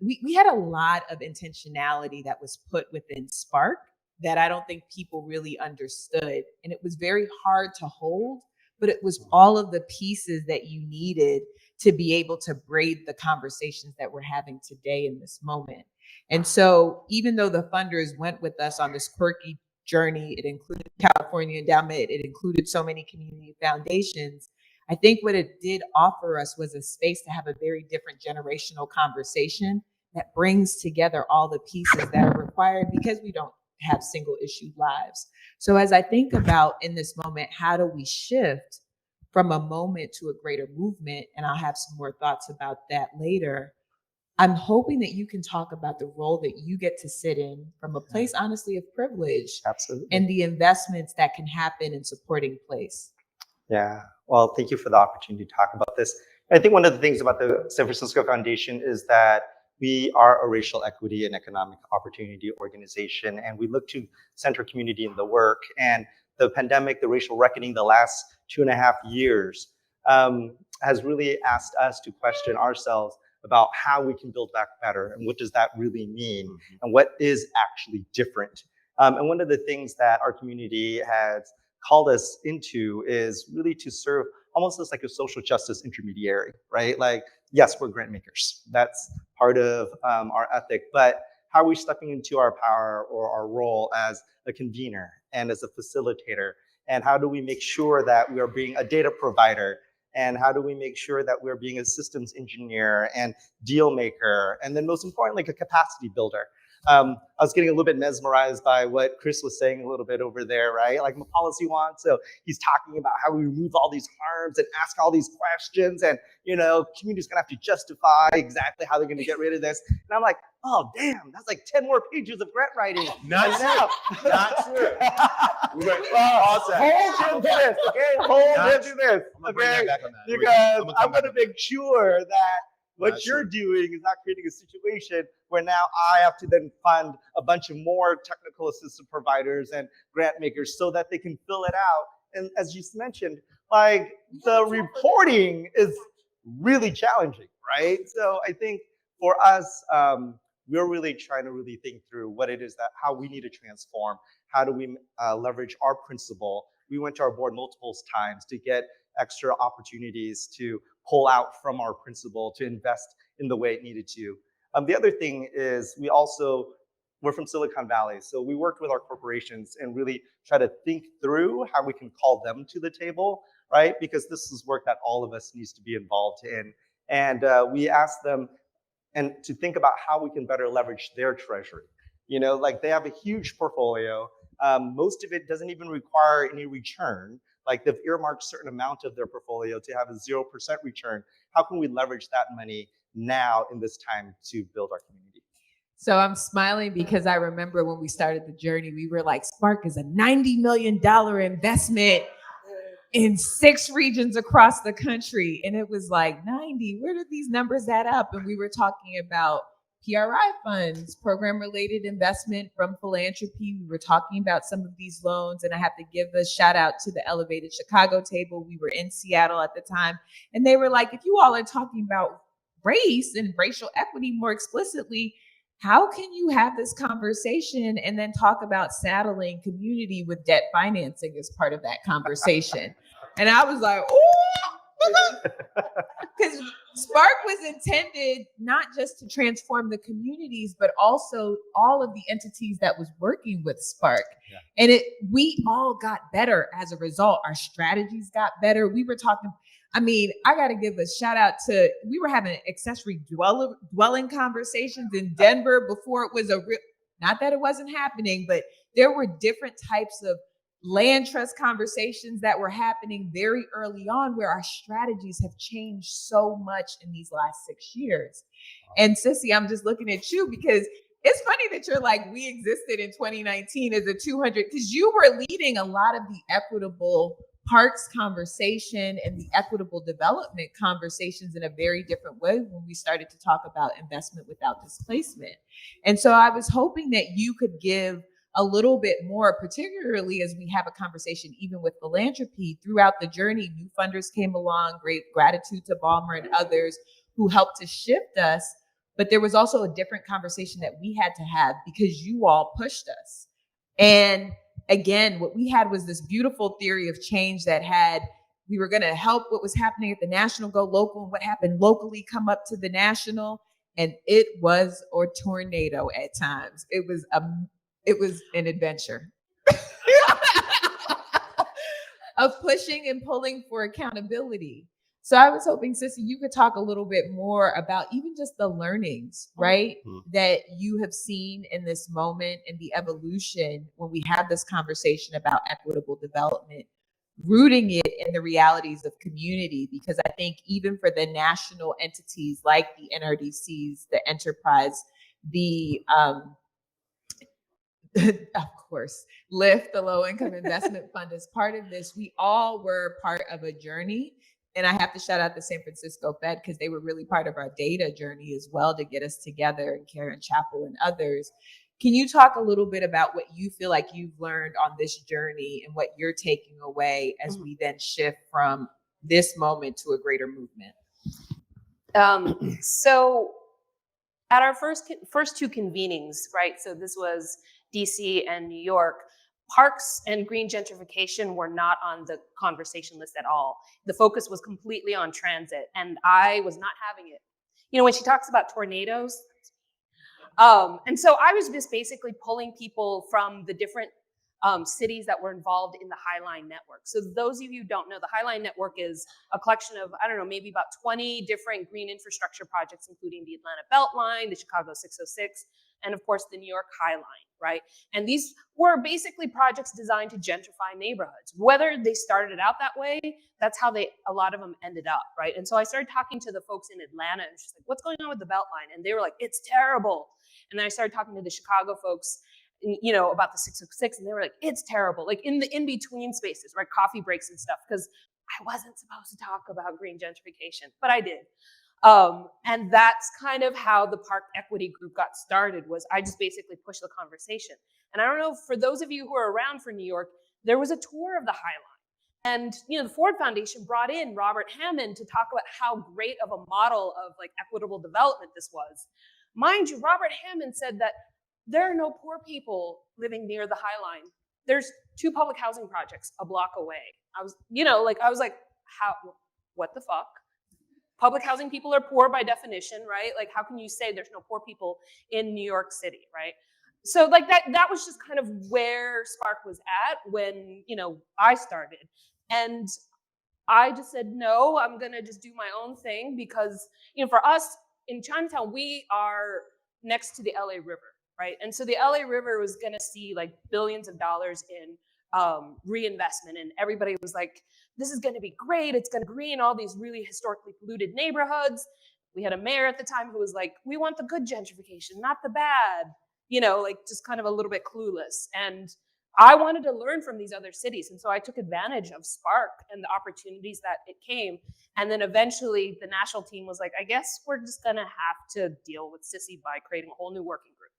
we had a lot of intentionality that was put within SPARCC that I don't think people really understood. And it was very hard to hold, but it was all of the pieces that you needed to be able to braid the conversations that we're having today in this moment. And so even though the funders went with us on this quirky journey, it included California Endowment, it included so many community foundations, I think what it did offer us was a space to have a very different generational conversation that brings together all the pieces that are required because we don't have single issue lives. So as I think about in this moment, how do we shift from a moment to a greater movement? And I'll have some more thoughts about that later. I'm hoping that you can talk about the role that you get to sit in from a place, honestly, of privilege. Absolutely. And the investments that can happen in supporting place. Yeah, well, thank you for the opportunity to talk about this. I think one of the things about the San Francisco Foundation is that we are a racial equity and economic opportunity organization, and we look to center community in the work. And the pandemic, the racial reckoning, the last 2.5 years has really asked us to question ourselves about how we can build back better and what does that really mean and what is actually different. And one of the things that our community has called us into is really to serve almost as like a social justice intermediary, right? Like, yes, we're grant makers. That's part of our ethic, but how are we stepping into our power or our role as a convener and as a facilitator? And how do we make sure that we are being a data provider? And how do we make sure that we're being a systems engineer and deal maker? And then most importantly, like a capacity builder. I was getting a little bit mesmerized by what Chris was saying a little bit over there, right? Like my policy wonk. So he's talking about how we remove all these harms and ask all these questions, and community's gonna have to justify exactly how they're gonna get rid of this. And I'm like, oh damn, that's like 10 more pages of grant writing. Not true. Not true. Hold him to this, okay? Hold him to this, okay? Because I'm gonna make sure that what you're doing is not creating a situation where now I have to then fund a bunch of more technical assistant providers and grant makers so that they can fill it out. And as you mentioned, like the reporting is really challenging, right? So I think for us, we're really trying to really think through what it is how we need to transform. How do we leverage our principle? We went to our board multiple times to get extra opportunities to pull out from our principle to invest in the way it needed to. The other thing is we also we're from Silicon Valley, so we worked with our corporations and really try to think through how we can call them to the table, right? Because this is work that all of us needs to be involved in. And we asked them and to think about how we can better leverage their treasury. You know, like they have a huge portfolio. Most of it doesn't even require any return. Like they've earmarked a certain amount of their portfolio to have a 0% return. How can we leverage that money now in this time to build our community? So I'm smiling because I remember when we started the journey, we were like, SPARCC is a $90 million investment in 6 regions across the country. And it was like, 90, where did these numbers add up? And we were talking about PRI funds, program-related investment from philanthropy. We were talking about some of these loans, and I have to give a shout out to the Elevated Chicago table. We were in Seattle at the time, and they were like, if you all are talking about race and racial equity more explicitly, how can you have this conversation and then talk about saddling community with debt financing as part of that conversation? And I was like, oh, because SPARCC was intended not just to transform the communities, but also all of the entities that was working with SPARCC. Yeah. And we all got better as a result. Our strategies got better. We were talking, I mean, I got to give a shout out to, we were having accessory dwelling conversations in Denver before it was not that it wasn't happening, but there were different types of land trust conversations that were happening very early on, where our strategies have changed so much in these last 6 years. And Sissy, I'm just looking at you because it's funny that you're like, we existed in 2019 as a 200, because you were leading a lot of the equitable parks conversation and the equitable development conversations in a very different way when we started to talk about investment without displacement. And so I was hoping that you could give a little bit more, particularly as we have a conversation even with philanthropy throughout the journey. New funders came along, great gratitude to Balmer and others who helped to shift us. But there was also a different conversation that we had to have because you all pushed us. And again, what we had was this beautiful theory of change that we were gonna help what was happening at the national go local, and what happened locally come up to the national. And it was a tornado at times. It was an adventure of pushing and pulling for accountability. So I was hoping, Sissy, you could talk a little bit more about even just the learnings, right, that you have seen in this moment and the evolution when we have this conversation about equitable development, rooting it in the realities of community. Because I think even for the national entities like the NRDCs, the enterprise, the of course, LIFT, the Low Income Investment Fund, as part of this, we all were part of a journey. And I have to shout out the San Francisco Fed because they were really part of our data journey as well to get us together, and Karen Chappell and others. Can you talk a little bit about what you feel like you've learned on this journey and what you're taking away as we then shift from this moment to a greater movement? So at our first 2 convenings, right? So this was DC and New York. Parks and green gentrification were not on the conversation list at all. The focus was completely on transit, and I was not having it. You know, when she talks about tornadoes, and so I was just basically pulling people from the different cities that were involved in the Highline Network. So those of you who don't know, the Highline Network is a collection of, I don't know, maybe about 20 different green infrastructure projects, including the Atlanta Beltline, the Chicago 606, and of course the New York High Line, right? And these were basically projects designed to gentrify neighborhoods. Whether they started out that way, that's how a lot of them ended up, right? And so I started talking to the folks in Atlanta, and she's like, what's going on with the Beltline? And they were like, it's terrible. And then I started talking to the Chicago folks, you know, about the 606, and they were like, it's terrible. Like in the in-between spaces, right? Coffee breaks and stuff, because I wasn't supposed to talk about green gentrification, but I did. And that's kind of how the Park Equity Group got started, was I just basically pushed the conversation. And I don't know, for those of you who are around for New York, there was a tour of the High Line. And, you know, the Ford Foundation brought in Robert Hammond to talk about how great of a model of like equitable development this was. Mind you, Robert Hammond said that there are no poor people living near the High Line. There's 2 public housing projects a block away. I was like, how, what the fuck? Public housing people are poor by definition, right? Like, how can you say there's no poor people in New York City, right? so like that was just kind of where SPARCC was at when, you know, I started. And I just said, no, I'm gonna just do my own thing because, you know, for us in Chinatown, we are next to the LA River, right? And so the LA River was gonna see like billions of dollars in reinvestment, and everybody was like, this is gonna be great, it's gonna green all these really historically polluted neighborhoods. We had a mayor at the time who was like, we want the good gentrification, not the bad, you know, like just kind of a little bit clueless. And I wanted to learn from these other cities. And so I took advantage of SPARCC and the opportunities that it came. And then eventually the national team was like, I guess we're just gonna have to deal with Sissy by creating a whole new working group.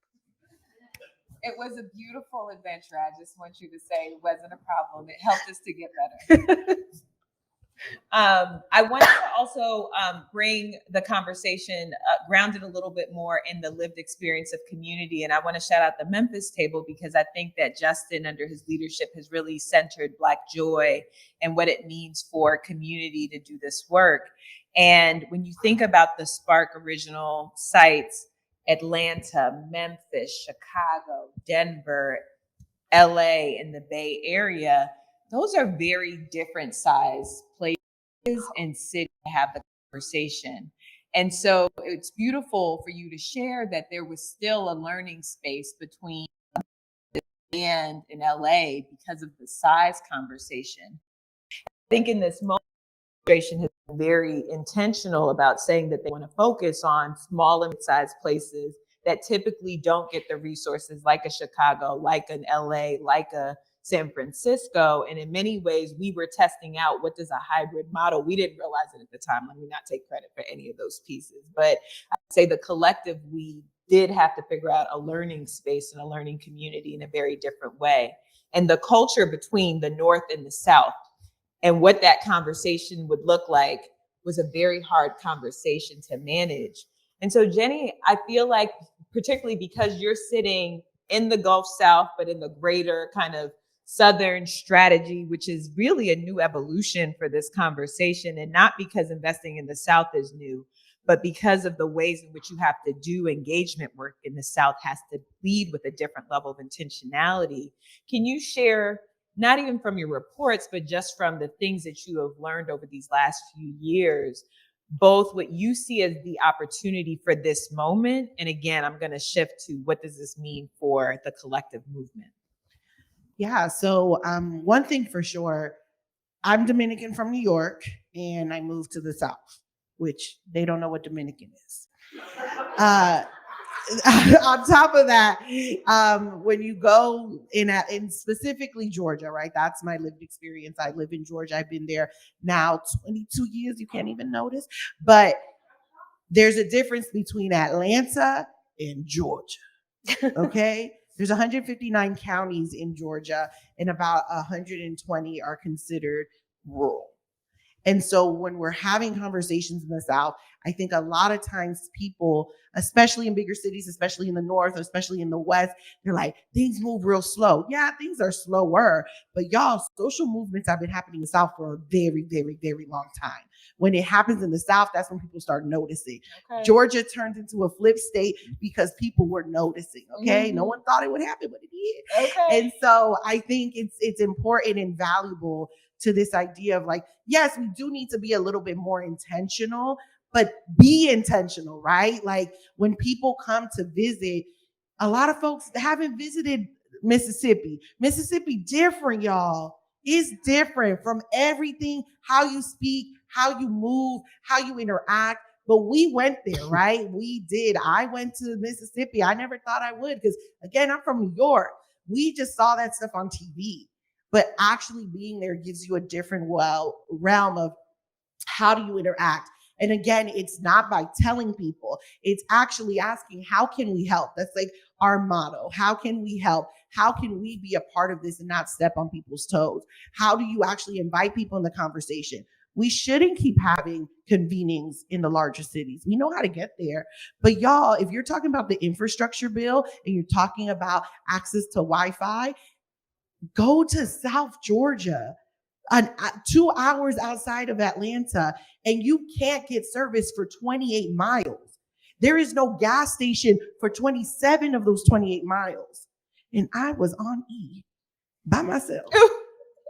It was a beautiful adventure. I just want you to say it wasn't a problem. It helped us to get better. I wanted to also bring the conversation grounded a little bit more in the lived experience of community. And I want to shout out the Memphis table because I think that Justin, under his leadership, has really centered Black joy and what it means for community to do this work. And when you think about the SPARCC original sites, Atlanta, Memphis, Chicago, Denver, LA, and the Bay Area, those are very different size places and cities to have the conversation. And so it's beautiful for you to share that there was still a learning space between and in LA because of the size conversation. I think in this moment, administration has been very intentional about saying that they want to focus on small and mid-sized places that typically don't get the resources like a Chicago, like an LA, like a San Francisco. And in many ways, we were testing out what does a hybrid model. We didn't realize it at the time. Let me not take credit for any of those pieces. But I'd say the collective, we did have to figure out a learning space and a learning community in a very different way. And the culture between the North and the South and what that conversation would look like was a very hard conversation to manage. And so, Jenny, I feel like, particularly because you're sitting in the Gulf South, but in the greater kind of Southern strategy, which is really a new evolution for this conversation, and not because investing in the South is new, but because of the ways in which you have to do engagement work in the South has to lead with a different level of intentionality. Can you share, not even from your reports, but just from the things that you have learned over these last few years, both what you see as the opportunity for this moment, and again, I'm going to shift to what does this mean for the collective movement? Yeah, so one thing for sure, I'm Dominican from New York, and I moved to the South, which they don't know what Dominican is. On top of that, when you go in specifically Georgia, right? That's my lived experience. I live in Georgia. I've been there now 22 years. You can't even notice. But there's a difference between Atlanta and Georgia, okay? There's 159 counties in Georgia, and about 120 are considered rural. And so when we're having conversations in the South, I think a lot of times people, especially in bigger cities, especially in the North, especially in the West, they're like, things move real slow. Yeah, things are slower, but y'all, social movements have been happening in the South for a very, very, very long time. When it happens in the South, that's when people start noticing. Okay. Georgia turned into a flip state because people were noticing, okay? Mm-hmm. No one thought it would happen, but it did. Okay. And so I think it's important and valuable to this idea of like, yes, we do need to be a little bit more intentional, but be intentional, right? Like when people come to visit, a lot of folks haven't visited Mississippi. Mississippi different, y'all. It's different from everything, how you speak, how you move, how you interact. But we went there, right? We did. I went to Mississippi. I never thought I would because, again, I'm from New York. We just saw that stuff on TV. But actually being there gives you a different realm of how do you interact. And again, it's not by telling people. It's actually asking, how can we help? That's like our motto. How can we help? How can we be a part of this and not step on people's toes? How do you actually invite people in the conversation? We shouldn't keep having convenings in the larger cities. We know how to get there. But y'all, if you're talking about the infrastructure bill and you're talking about access to Wi-Fi, go to South Georgia, 2 hours outside of Atlanta, and you can't get service for 28 miles. There is no gas station for 27 of those 28 miles. And I was on E by myself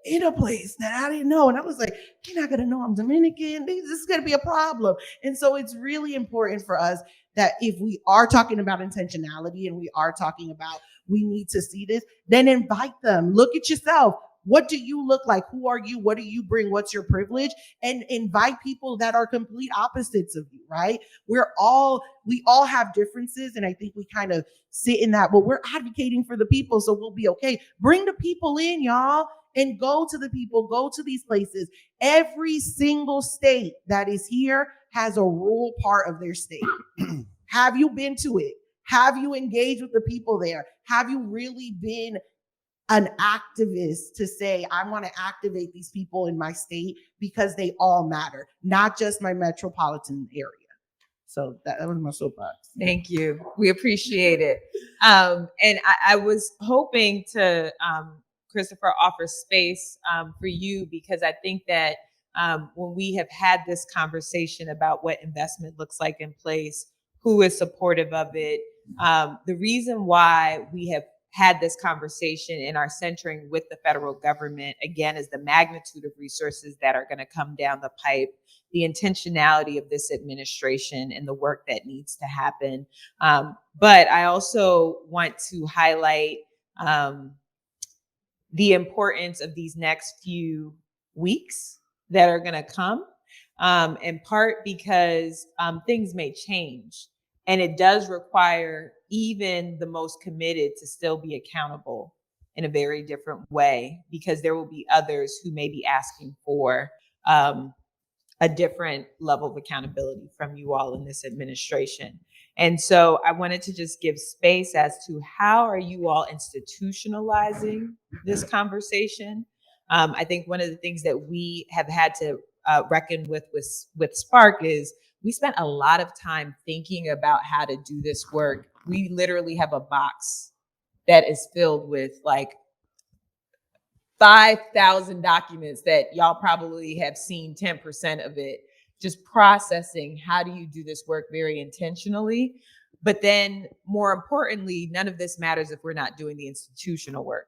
in a place that I didn't know. And I was like, you're not going to know I'm Dominican. This is going to be a problem. And so it's really important for us that if we are talking about intentionality and we are talking about we need to see this, then invite them. Look at yourself. What do you look like? Who are you? What do you bring? What's your privilege? And invite people that are complete opposites of you, right? We all have differences. And I think we kind of sit in that, but we're advocating for the people, so we'll be okay. Bring the people in, y'all, and go to the people, go to these places. Every single state that is here has a rural part of their state. Have you been to it? Have you engaged with the people there? Have you really been an activist to say, I want to activate these people in my state because they all matter, not just my metropolitan area. So that was my soapbox. Thank you. We appreciate it. And I was hoping to, Christopher, offer space for you, because I think that when we have had this conversation about what investment looks like in place, who is supportive of it, the reason why we have had this conversation and are centering with the federal government, again, is the magnitude of resources that are going to come down the pipe, the intentionality of this administration and the work that needs to happen. But I also want to highlight the importance of these next few weeks that are going to come, in part because things may change. And it does require even the most committed to still be accountable in a very different way, because there will be others who may be asking for a different level of accountability from you all in this administration. And so I wanted to just give space as to how are you all institutionalizing this conversation? I think one of the things that we have had to reckon with SPARCC is we spent a lot of time thinking about how to do this work. We literally have a box that is filled with like 5,000 documents that y'all probably have seen 10% of it, just processing how do you do this work very intentionally. But then more importantly, none of this matters if we're not doing the institutional work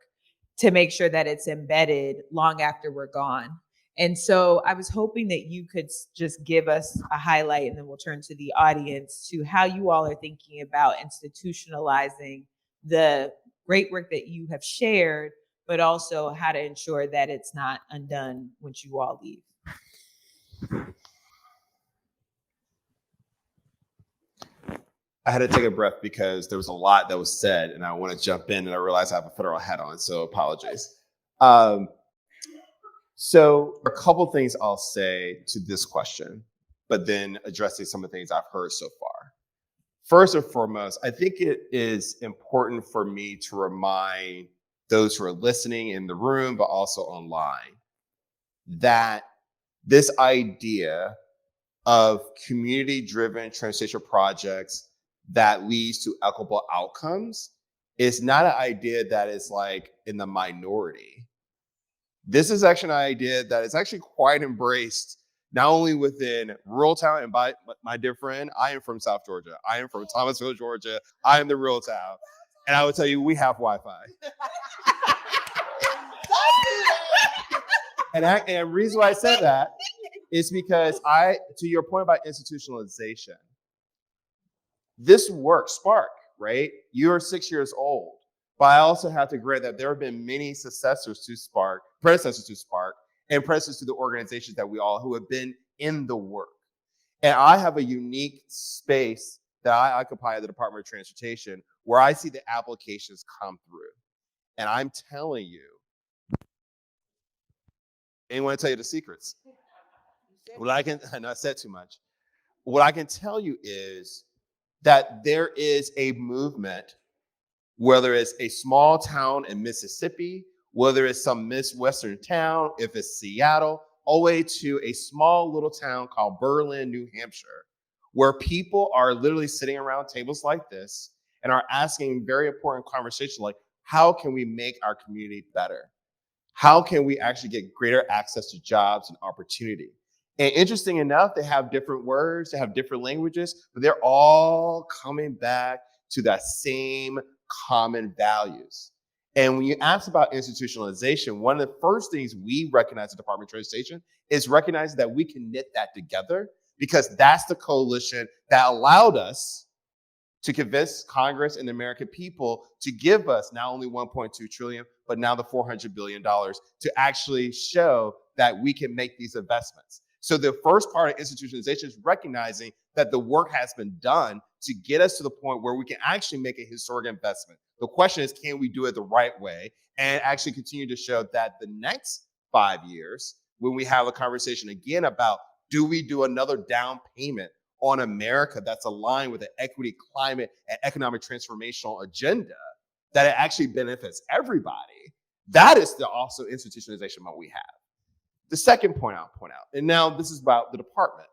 to make sure that it's embedded long after we're gone. And so I was hoping that you could just give us a highlight, and then we'll turn to the audience, to how you all are thinking about institutionalizing the great work that you have shared, but also how to ensure that it's not undone once you all leave. I had to take a breath because there was a lot that was said, and I want to jump in, and I realized I have a federal hat on, so apologies. So a couple things I'll say to this question, but then addressing some of the things I've heard so far. First and foremost, I think it is important for me to remind those who are listening in the room, but also online, that this idea of community-driven transitional projects that leads to equitable outcomes is not an idea that is like in the minority. This is actually an idea that is actually quite embraced, not only within rural town, and by my dear friend, I am from South Georgia. I am from Thomasville, Georgia. I am the real town. And I will tell you, we have Wi-Fi. And the reason why I said that is because to your point about institutionalization, this work, SPARCC, right? You're 6 years old. But I also have to grant that there have been many successors to SPARCC, predecessors to SPARCC, and predecessors to the organizations that we all who have been in the work. And I have a unique space that I occupy at the Department of Transportation where I see the applications come through. And I'm telling you, anyone tell you the secrets? I know I said too much. What I can tell you is that there is a movement, whether it's a small town in Mississippi, whether it's some Midwestern town, if it's Seattle, all the way to a small little town called Berlin, New Hampshire, where people are literally sitting around tables like this and are asking very important conversations like, how can we make our community better? How can we actually get greater access to jobs and opportunity? And interesting enough, they have different words, they have different languages, but they're all coming back to that same common values. And when you ask about institutionalization, one of the first things we recognize at the Department of Transportation is recognizing that we can knit that together, because that's the coalition that allowed us to convince Congress and the American people to give us not only 1.2 trillion, but now the $400 billion to actually show that we can make these investments. So the first part of institutionalization is recognizing that the work has been done to get us to the point where we can actually make a historic investment. The question is, can we do it the right way and actually continue to show that the next 5 years, when we have a conversation again about, do we do another down payment on America that's aligned with the equity, climate, and economic transformational agenda, that it actually benefits everybody? That is the also institutionalization that we have. The second point I'll point out, and now this is about the department.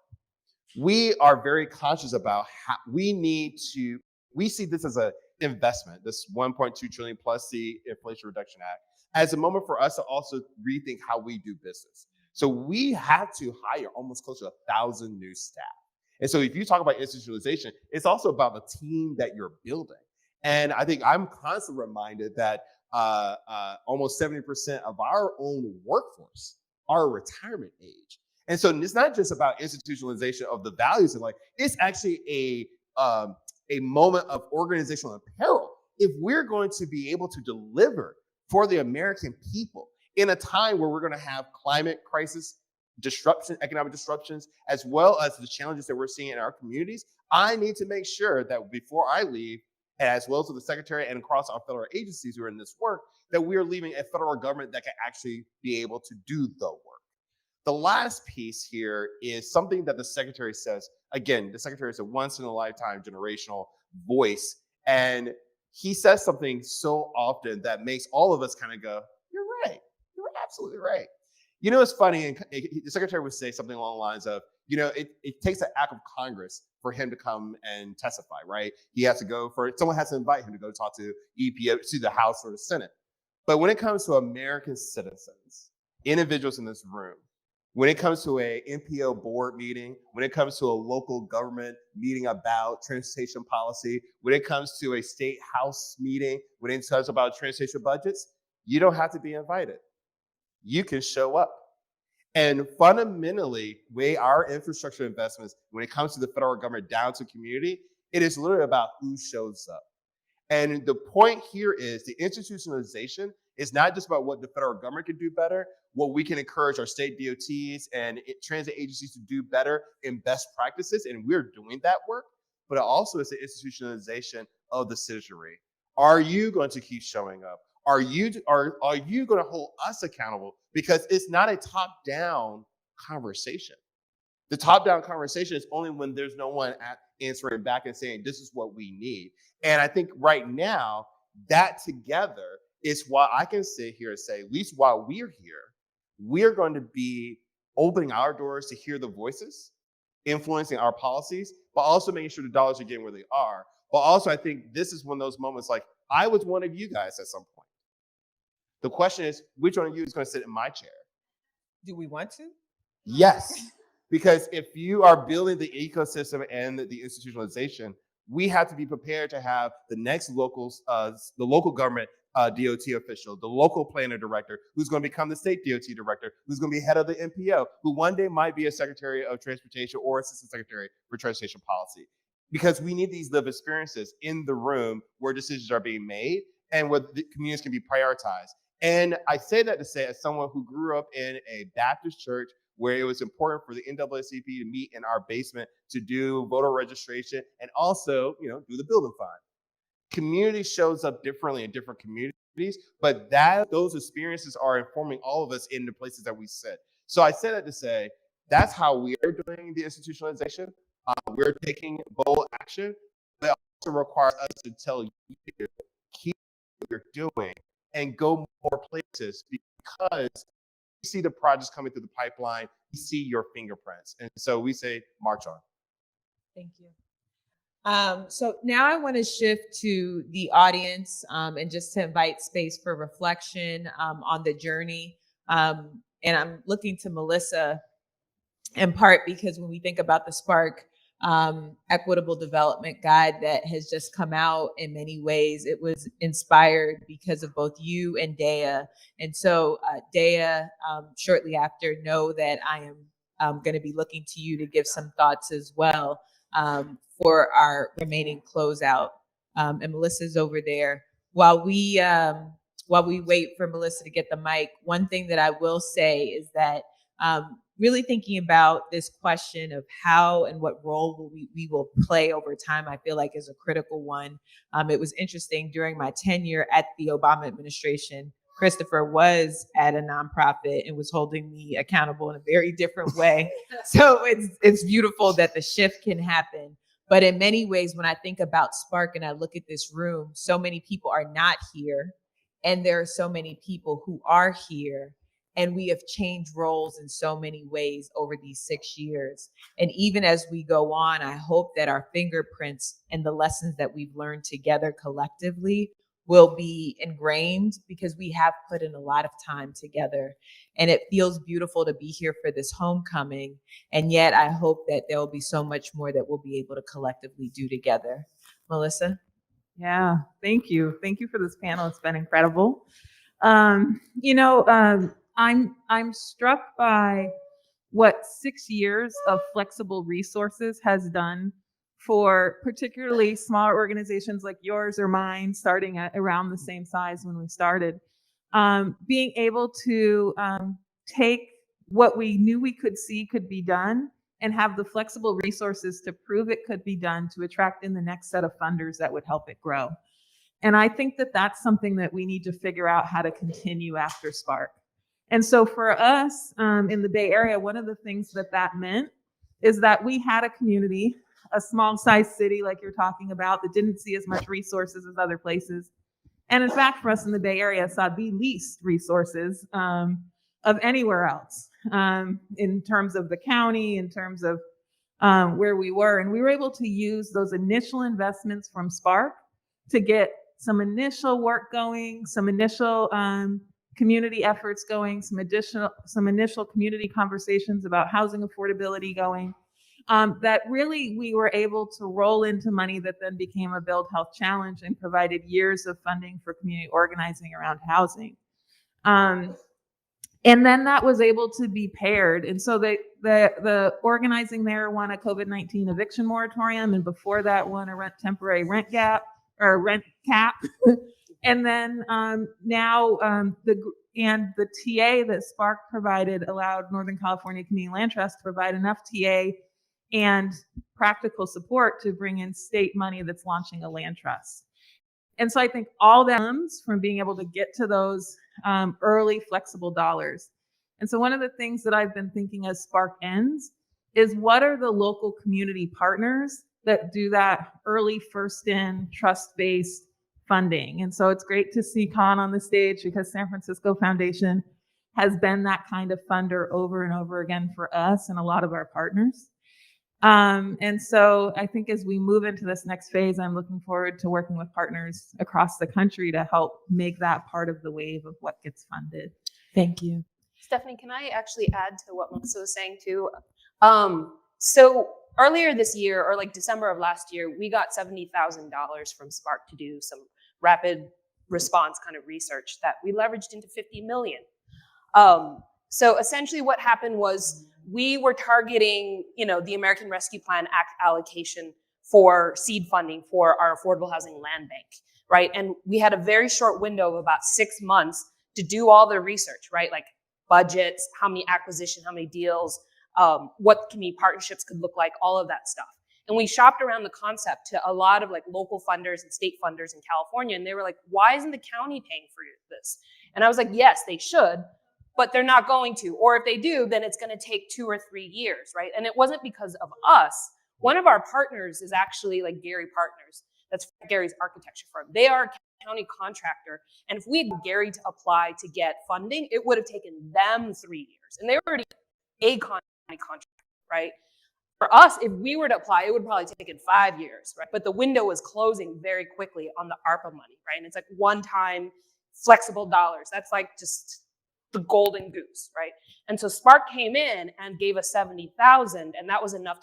We are very conscious about how we see this as an investment, this 1.2 trillion plus the Inflation Reduction Act, as a moment for us to also rethink how we do business. So we had to hire almost close to 1,000 new staff. And so if you talk about institutionalization, it's also about the team that you're building. And I think I'm constantly reminded that almost 70% of our own workforce are retirement age. And so it's not just about institutionalization of the values of life, it's actually a moment of organizational apparel. If we're going to be able to deliver for the American people in a time where we're going to have climate crisis, disruption, economic disruptions, as well as the challenges that we're seeing in our communities, I need to make sure that before I leave, as well as with the secretary and across our federal agencies who are in this work, that we are leaving a federal government that can actually be able to do the work. The last piece here is something that the secretary says. Again, the secretary is a once in a lifetime generational voice. And he says something so often that makes all of us kind of go, you're right. You're absolutely right. You know, it's funny, and the secretary would say something along the lines of, you know, it takes an act of Congress for him to come and testify, right? He has to go someone has to invite him to go talk to EPA, to the House or the Senate. But when it comes to American citizens, individuals in this room, when it comes to a NPO board meeting, when it comes to a local government meeting about transportation policy, when it comes to a state house meeting, when it comes about transportation budgets, you don't have to be invited. You can show up. And fundamentally, our infrastructure investments, when it comes to the federal government down to community, it is literally about who shows up. And the point here is the institutionalization is not just about what the federal government can do better, what we can encourage our state DOTs and transit agencies to do better in best practices, and we're doing that work, but it also is the institutionalization of the citizenry. Are you going to keep showing up? Are you going to hold us accountable? Because it's not a top-down conversation. The top-down conversation is only when there's no one answering back and saying, this is what we need. And I think right now, that together is why I can sit here and say, at least while we're here, we're going to be opening our doors to hear the voices, influencing our policies, but also making sure the dollars are getting where they are. But also, I think this is one of those moments like, I was one of you guys at some point. The question is, which one of you is going to sit in my chair? Do we want to? Yes, because if you are building the ecosystem and the institutionalization, we have to be prepared to have the next the local government DOT official, the local planner director, who's going to become the state DOT director, who's going to be head of the NPO, who one day might be a secretary of transportation or assistant secretary for transportation policy. Because we need these lived experiences in the room where decisions are being made and where the communities can be prioritized. And I say that to say, as someone who grew up in a Baptist church where it was important for the NAACP to meet in our basement to do voter registration and also, do the building fund. Community shows up differently in different communities, but those experiences are informing all of us in the places that we sit. So I say that to say, that's how we are doing the institutionalization. We're taking bold action, but it also requires us to tell you, keep what you're doing and go more places, because we see the projects coming through the pipeline, we see your fingerprints. And so we say, march on. Thank you. So now I want to shift to the audience and just to invite space for reflection on the journey. And I'm looking to Melissa in part because when we think about the SPARCC Equitable Development Guide that has just come out, in many ways, it was inspired because of both you and Dea. And so Dea, shortly after, know that I am going to be looking to you to give some thoughts as well for our remaining closeout. And Melissa's over there. While we wait for Melissa to get the mic, one thing that I will say is that really thinking about this question of how and what role we will play over time, I feel like is a critical one. It was interesting during my tenure at the Obama administration, Christopher was at a nonprofit and was holding me accountable in a very different way. So it's beautiful that the shift can happen. But in many ways, when I think about SPARCC and I look at this room, so many people are not here. And there are so many people who are here. And we have changed roles in so many ways over these 6 years. And even as we go on, I hope that our fingerprints and the lessons that we've learned together collectively will be ingrained, because we have put in a lot of time together. And it feels beautiful to be here for this homecoming. And yet I hope that there will be so much more that we'll be able to collectively do together. Melissa? Yeah, thank you. Thank you for this panel. It's been incredible. I'm struck by what 6 years of flexible resources has done for particularly smaller organizations like yours or mine, starting at around the same size when we started. Being able to take what we knew we could see could be done and have the flexible resources to prove it could be done, to attract in the next set of funders that would help it grow. And I think that that's something that we need to figure out how to continue after SPARCC. And so for us in the Bay Area, one of the things that meant is that we had a community, a small sized city like you're talking about, that didn't see as much resources as other places. And in fact, for us in the Bay Area, saw the least resources of anywhere else in terms of the county, in terms of where we were. And we were able to use those initial investments from SPARCC to get some initial work going, some initial community efforts going, some initial community conversations about housing affordability going, that really we were able to roll into money that then became a Build Health Challenge and provided years of funding for community organizing around housing. And then that was able to be paired. And so the organizing there won a COVID-19 eviction moratorium, and before that won a temporary rent cap. And then now the TA that SPARCC provided allowed Northern California Community Land Trust to provide enough TA and practical support to bring in state money that's launching a land trust. And so I think all that comes from being able to get to those early flexible dollars. And so one of the things that I've been thinking as SPARCC ends is, what are the local community partners that do that early first in trust-based funding? And so it's great to see Con on the stage, because San Francisco Foundation has been that kind of funder over and over again for us and a lot of our partners. And so I think as we move into this next phase, I'm looking forward to working with partners across the country to help make that part of the wave of what gets funded. Thank you. Stephanie, can I actually add to what Melissa was saying too? So earlier this year, or like December of last year, we got $70,000 from SPARCC to do some rapid response kind of research that we leveraged into 50 million. So essentially what happened was we were targeting, the American Rescue Plan Act allocation for seed funding for our affordable housing land bank, right? And we had a very short window of about 6 months to do all the research, right? Like budgets, how many acquisition, how many deals, what community partnerships could look like, all of that stuff. And we shopped around the concept to a lot of like local funders and state funders in California. And they were like, why isn't the county paying for this? And I was like, yes, they should, but they're not going to. Or if they do, then it's going to take 2 or 3 years, right? And it wasn't because of us. One of our partners is actually like Gary Partners. That's Gary's architecture firm. They are a county contractor. And if we had Gary to apply to get funding, it would have taken them 3 years. And they were already a county contractor, right? For us, if we were to apply, it would probably take 5 years, right? But the window was closing very quickly on the ARPA money, right? And it's like one-time flexible dollars. That's like just the golden goose, right? And so SPARCC came in and gave us 70,000, and that was enough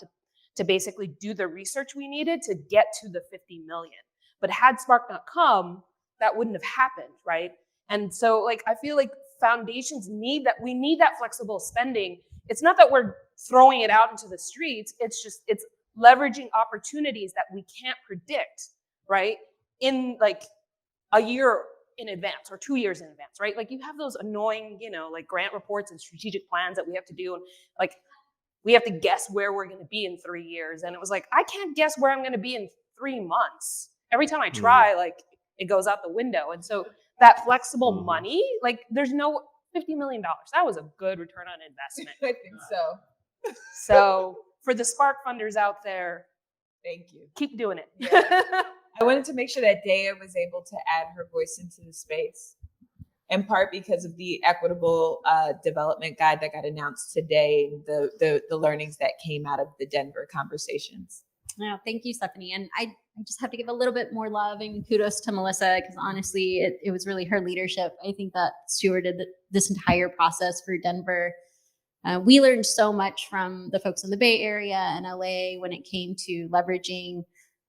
to basically do the research we needed to get to the 50 million. But had SPARCC not come, that wouldn't have happened, right? And so like, I feel like foundations need that flexible spending. It's not that we're throwing it out into the streets. It's leveraging opportunities that we can't predict, right? In like a year in advance or 2 years in advance, right? Like you have those annoying, like grant reports and strategic plans that we have to do. And like, we have to guess where we're going to be in 3 years. And it was like, I can't guess where I'm going to be in 3 months. Every time I try, like it goes out the window. And so that flexible money, like there's no $50 million. That was a good return on investment. I think so. So for the SPARCC funders out there, Thank you. keep doing it. Yeah. I wanted to make sure that Dea was able to add her voice into the space, in part because of the equitable development guide that got announced today, the learnings that came out of the Denver conversations. No, thank you, Stephanie. And I just have to give a little bit more love and kudos to Melissa, because honestly, it was really her leadership, I think, that stewarded this entire process for Denver. We learned so much from the folks in the Bay Area and LA when it came to leveraging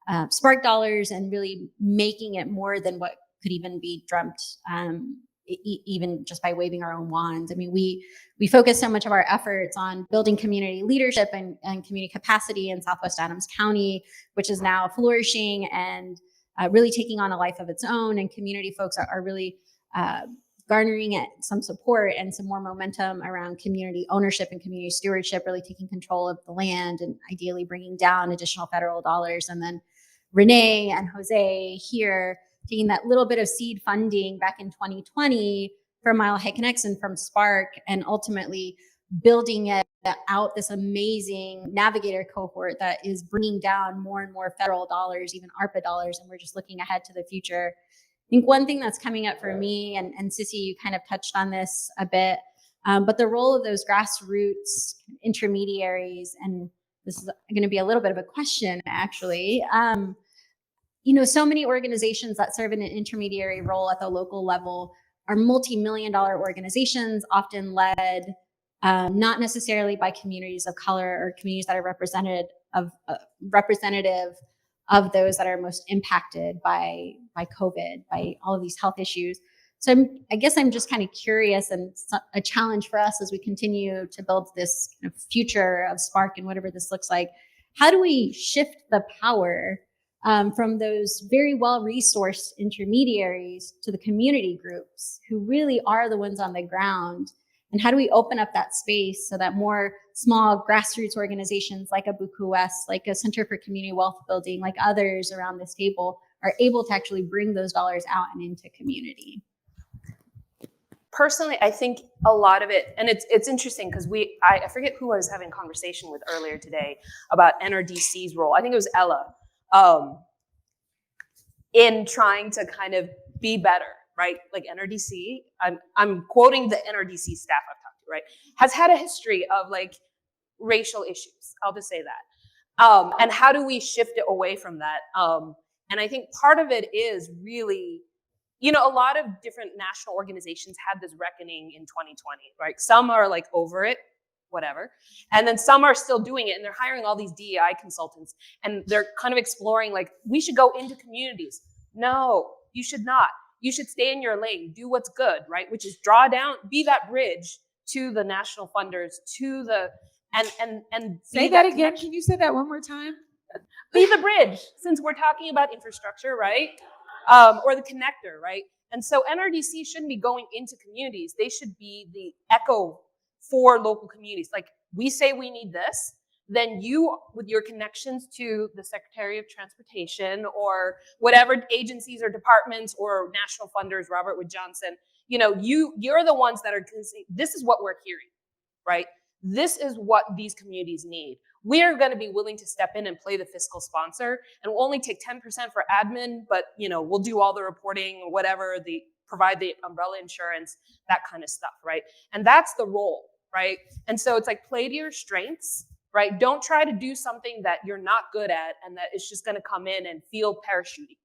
SPARCC dollars and really making it more than what could even be dreamt, even just by waving our own wands. I mean, we focus so much of our efforts on building community leadership and community capacity in Southwest Adams County, which is now flourishing and really taking on a life of its own. And community folks are really garnering some support and some more momentum around community ownership and community stewardship, really taking control of the land and ideally bringing down additional federal dollars. And then Renee and Jose here taking that little bit of seed funding back in 2020 from Mile High Connects and from SPARCC, and ultimately building it out, this amazing navigator cohort that is bringing down more and more federal dollars, even ARPA dollars. And we're just looking ahead to the future. I think one thing that's coming up for me, and Sissy, you kind of touched on this a bit, but the role of those grassroots intermediaries, and this is going to be a little bit of a question, actually. So many organizations that serve in an intermediary role at the local level are multi-million-dollar organizations, often led not necessarily by communities of color or communities that are representative of those that are most impacted by COVID, by all of these health issues. So I guess I'm just kind of curious, and a challenge for us as we continue to build this kind of future of SPARCC and whatever this looks like. How do we shift the power from those very well-resourced intermediaries to the community groups who really are the ones on the ground? And how do we open up that space so that more small grassroots organizations like a Buku West, like a Center for Community Wealth Building, like others around this table are able to actually bring those dollars out and into community? Personally, I think a lot of it, and it's interesting because I forget who I was having a conversation with earlier today about NRDC's role. I think it was Ella, in trying to kind of be better, right? Like NRDC, I'm quoting the NRDC staff I've talked to, right? Has had a history of like racial issues. I'll just say that. And how do we shift it away from that? And I think part of it is really, a lot of different national organizations had this reckoning in 2020, right? Some are like over it, whatever. And then some are still doing it, and they're hiring all these DEI consultants, and they're kind of exploring like, we should go into communities. No, you should not. You should stay in your lane, do what's good, right? Which is draw down, be that bridge to the national funders, to the, and Say that again. Can you say that one more time? Be the bridge, since we're talking about infrastructure, right? Or the connector, right? And so NRDC shouldn't be going into communities. They should be the echo for local communities. Like, we say we need this, then you, with your connections to the Secretary of Transportation or whatever agencies or departments or national funders, Robert Wood Johnson, you're the ones that are going to say, this is what we're hearing, right? This is what these communities need. We are going to be willing to step in and play the fiscal sponsor, and we'll only take 10% for admin, but we'll do all the reporting or whatever, provide the umbrella insurance, that kind of stuff, right? And that's the role, right? And so it's like, play to your strengths, right? Don't try to do something that you're not good at and that it's just going to come in and feel parachuting,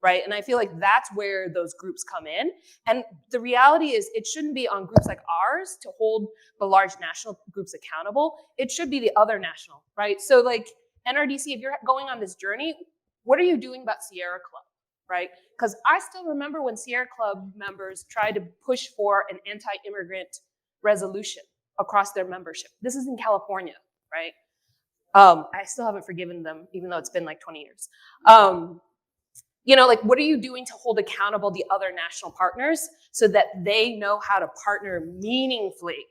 right? And I feel like that's where those groups come in. And the reality is it shouldn't be on groups like ours to hold the large national groups accountable. It should be the other national, right? So like NRDC, if you're going on this journey, what are you doing about Sierra Club, right? Because I still remember when Sierra Club members tried to push for an anti-immigrant resolution across their membership. This is in California, right? I still haven't forgiven them, even though it's been like 20 years. You know, like what are you doing to hold accountable the other national partners so that they know how to partner meaningfully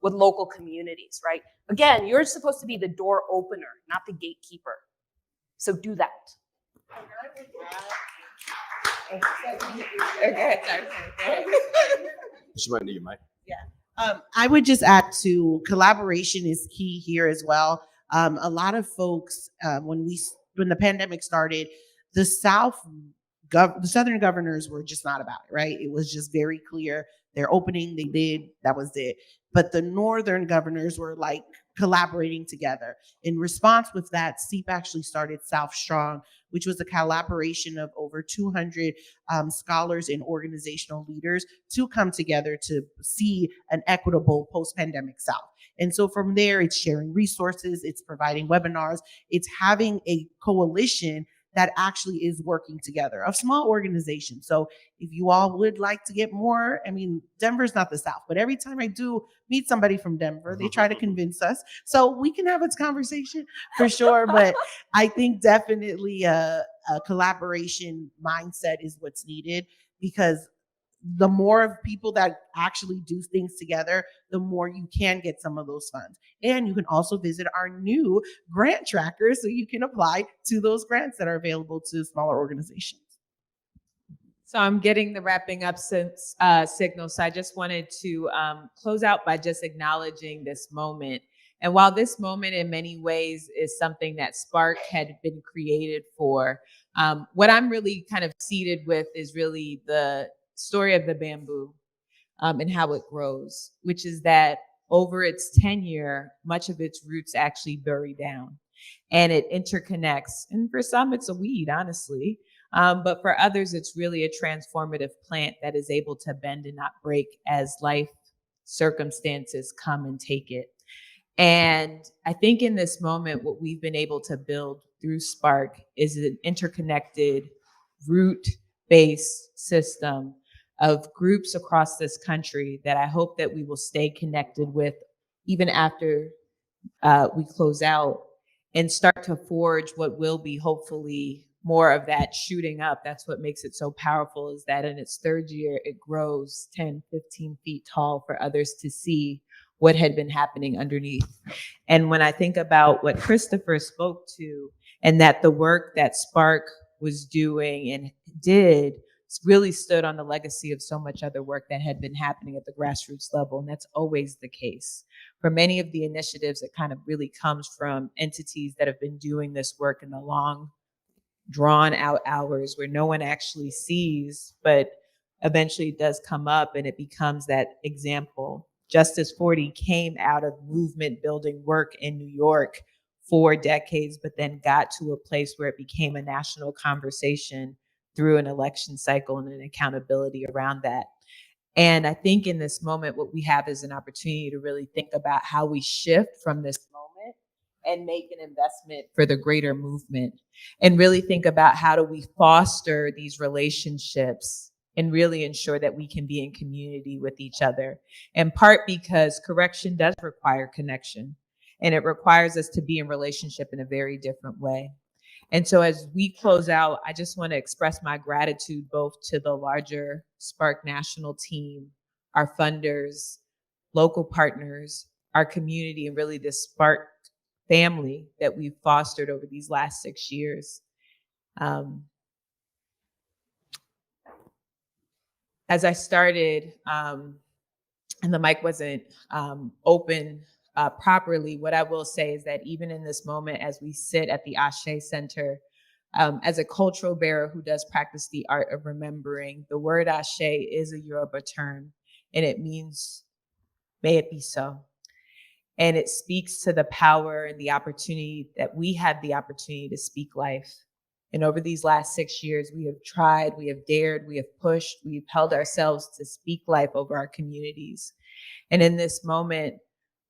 with local communities, right? Again, you're supposed to be the door opener, not the gatekeeper. So do that. She might need your mic. I would just add to collaboration is key here as well. A lot of folks, when the pandemic started, the Southern governors were just not about it, right? It was just very clear. They're opening, they did, that was it. But the Northern governors were like collaborating together. In response with that, SEEP actually started South Strong, which was a collaboration of over 200 scholars and organizational leaders to come together to see an equitable post-pandemic South. And so from there, it's sharing resources, it's providing webinars, it's having a coalition that actually is working together, a small organization. So if you all would like to get more, I mean, Denver's not the South, but every time I do meet somebody from Denver, they try to convince us. So we can have a conversation for sure, but I think definitely a collaboration mindset is what's needed, because the more of people that actually do things together, the more you can get some of those funds. And you can also visit our new grant tracker so you can apply to those grants that are available to smaller organizations. So I'm getting the wrapping up signal. So I just wanted to close out by just acknowledging this moment. And while this moment in many ways is something that SPARCC had been created for, what I'm really kind of seated with is really the story of the bamboo and how it grows, which is that over its tenure, much of its roots actually bury down and it interconnects. And for some, it's a weed, honestly. But for others, it's really a transformative plant that is able to bend and not break as life circumstances come and take it. And I think in this moment, what we've been able to build through SPARCC is an interconnected, root-based system of groups across this country that I hope that we will stay connected with even after we close out and start to forge what will be hopefully more of that shooting up. That's what makes it so powerful, is that in its third year, it grows 10, 15 feet tall for others to see what had been happening underneath. And when I think about what Christopher spoke to, and that the work that SPARCC was doing and did really stood on the legacy of so much other work that had been happening at the grassroots level. And that's always the case. For many of the initiatives, it kind of really comes from entities that have been doing this work in the long, drawn out hours where no one actually sees, but eventually it does come up and it becomes that example. Justice40 came out of movement building work in New York for decades, but then got to a place where it became a national conversation through an election cycle and an accountability around that. And I think in this moment, what we have is an opportunity to really think about how we shift from this moment and make an investment for the greater movement, and really think about how do we foster these relationships and really ensure that we can be in community with each other. In part because correction does require connection, and it requires us to be in relationship in a very different way. And so as we close out, I just want to express my gratitude both to the larger SPARCC national team, our funders, local partners, our community, and really this SPARCC family that we've fostered over these last 6 years. As I started, and the mic wasn't open properly, what I will say is that even in this moment, as we sit at the Ashe Center, as a cultural bearer who does practice the art of remembering, the word Ashe is a Yoruba term, and it means, may it be so. And it speaks to the power and the opportunity that we have the opportunity to speak life. And over these last 6 years, we have tried, we have dared, we have pushed, we've held ourselves to speak life over our communities. And in this moment,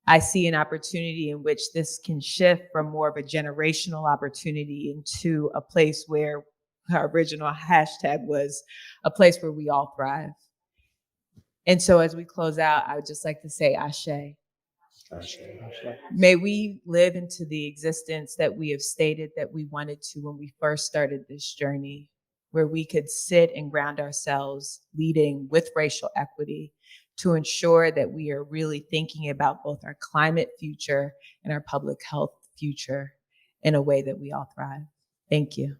I see an opportunity in which this can shift from more of a generational opportunity into a place where our original hashtag was a place where we all thrive. And so as we close out, I would just like to say Ashe. May we live into the existence that we have stated that we wanted to when we first started this journey, where we could sit and ground ourselves leading with racial equity to ensure that we are really thinking about both our climate future and our public health future in a way that we all thrive. Thank you.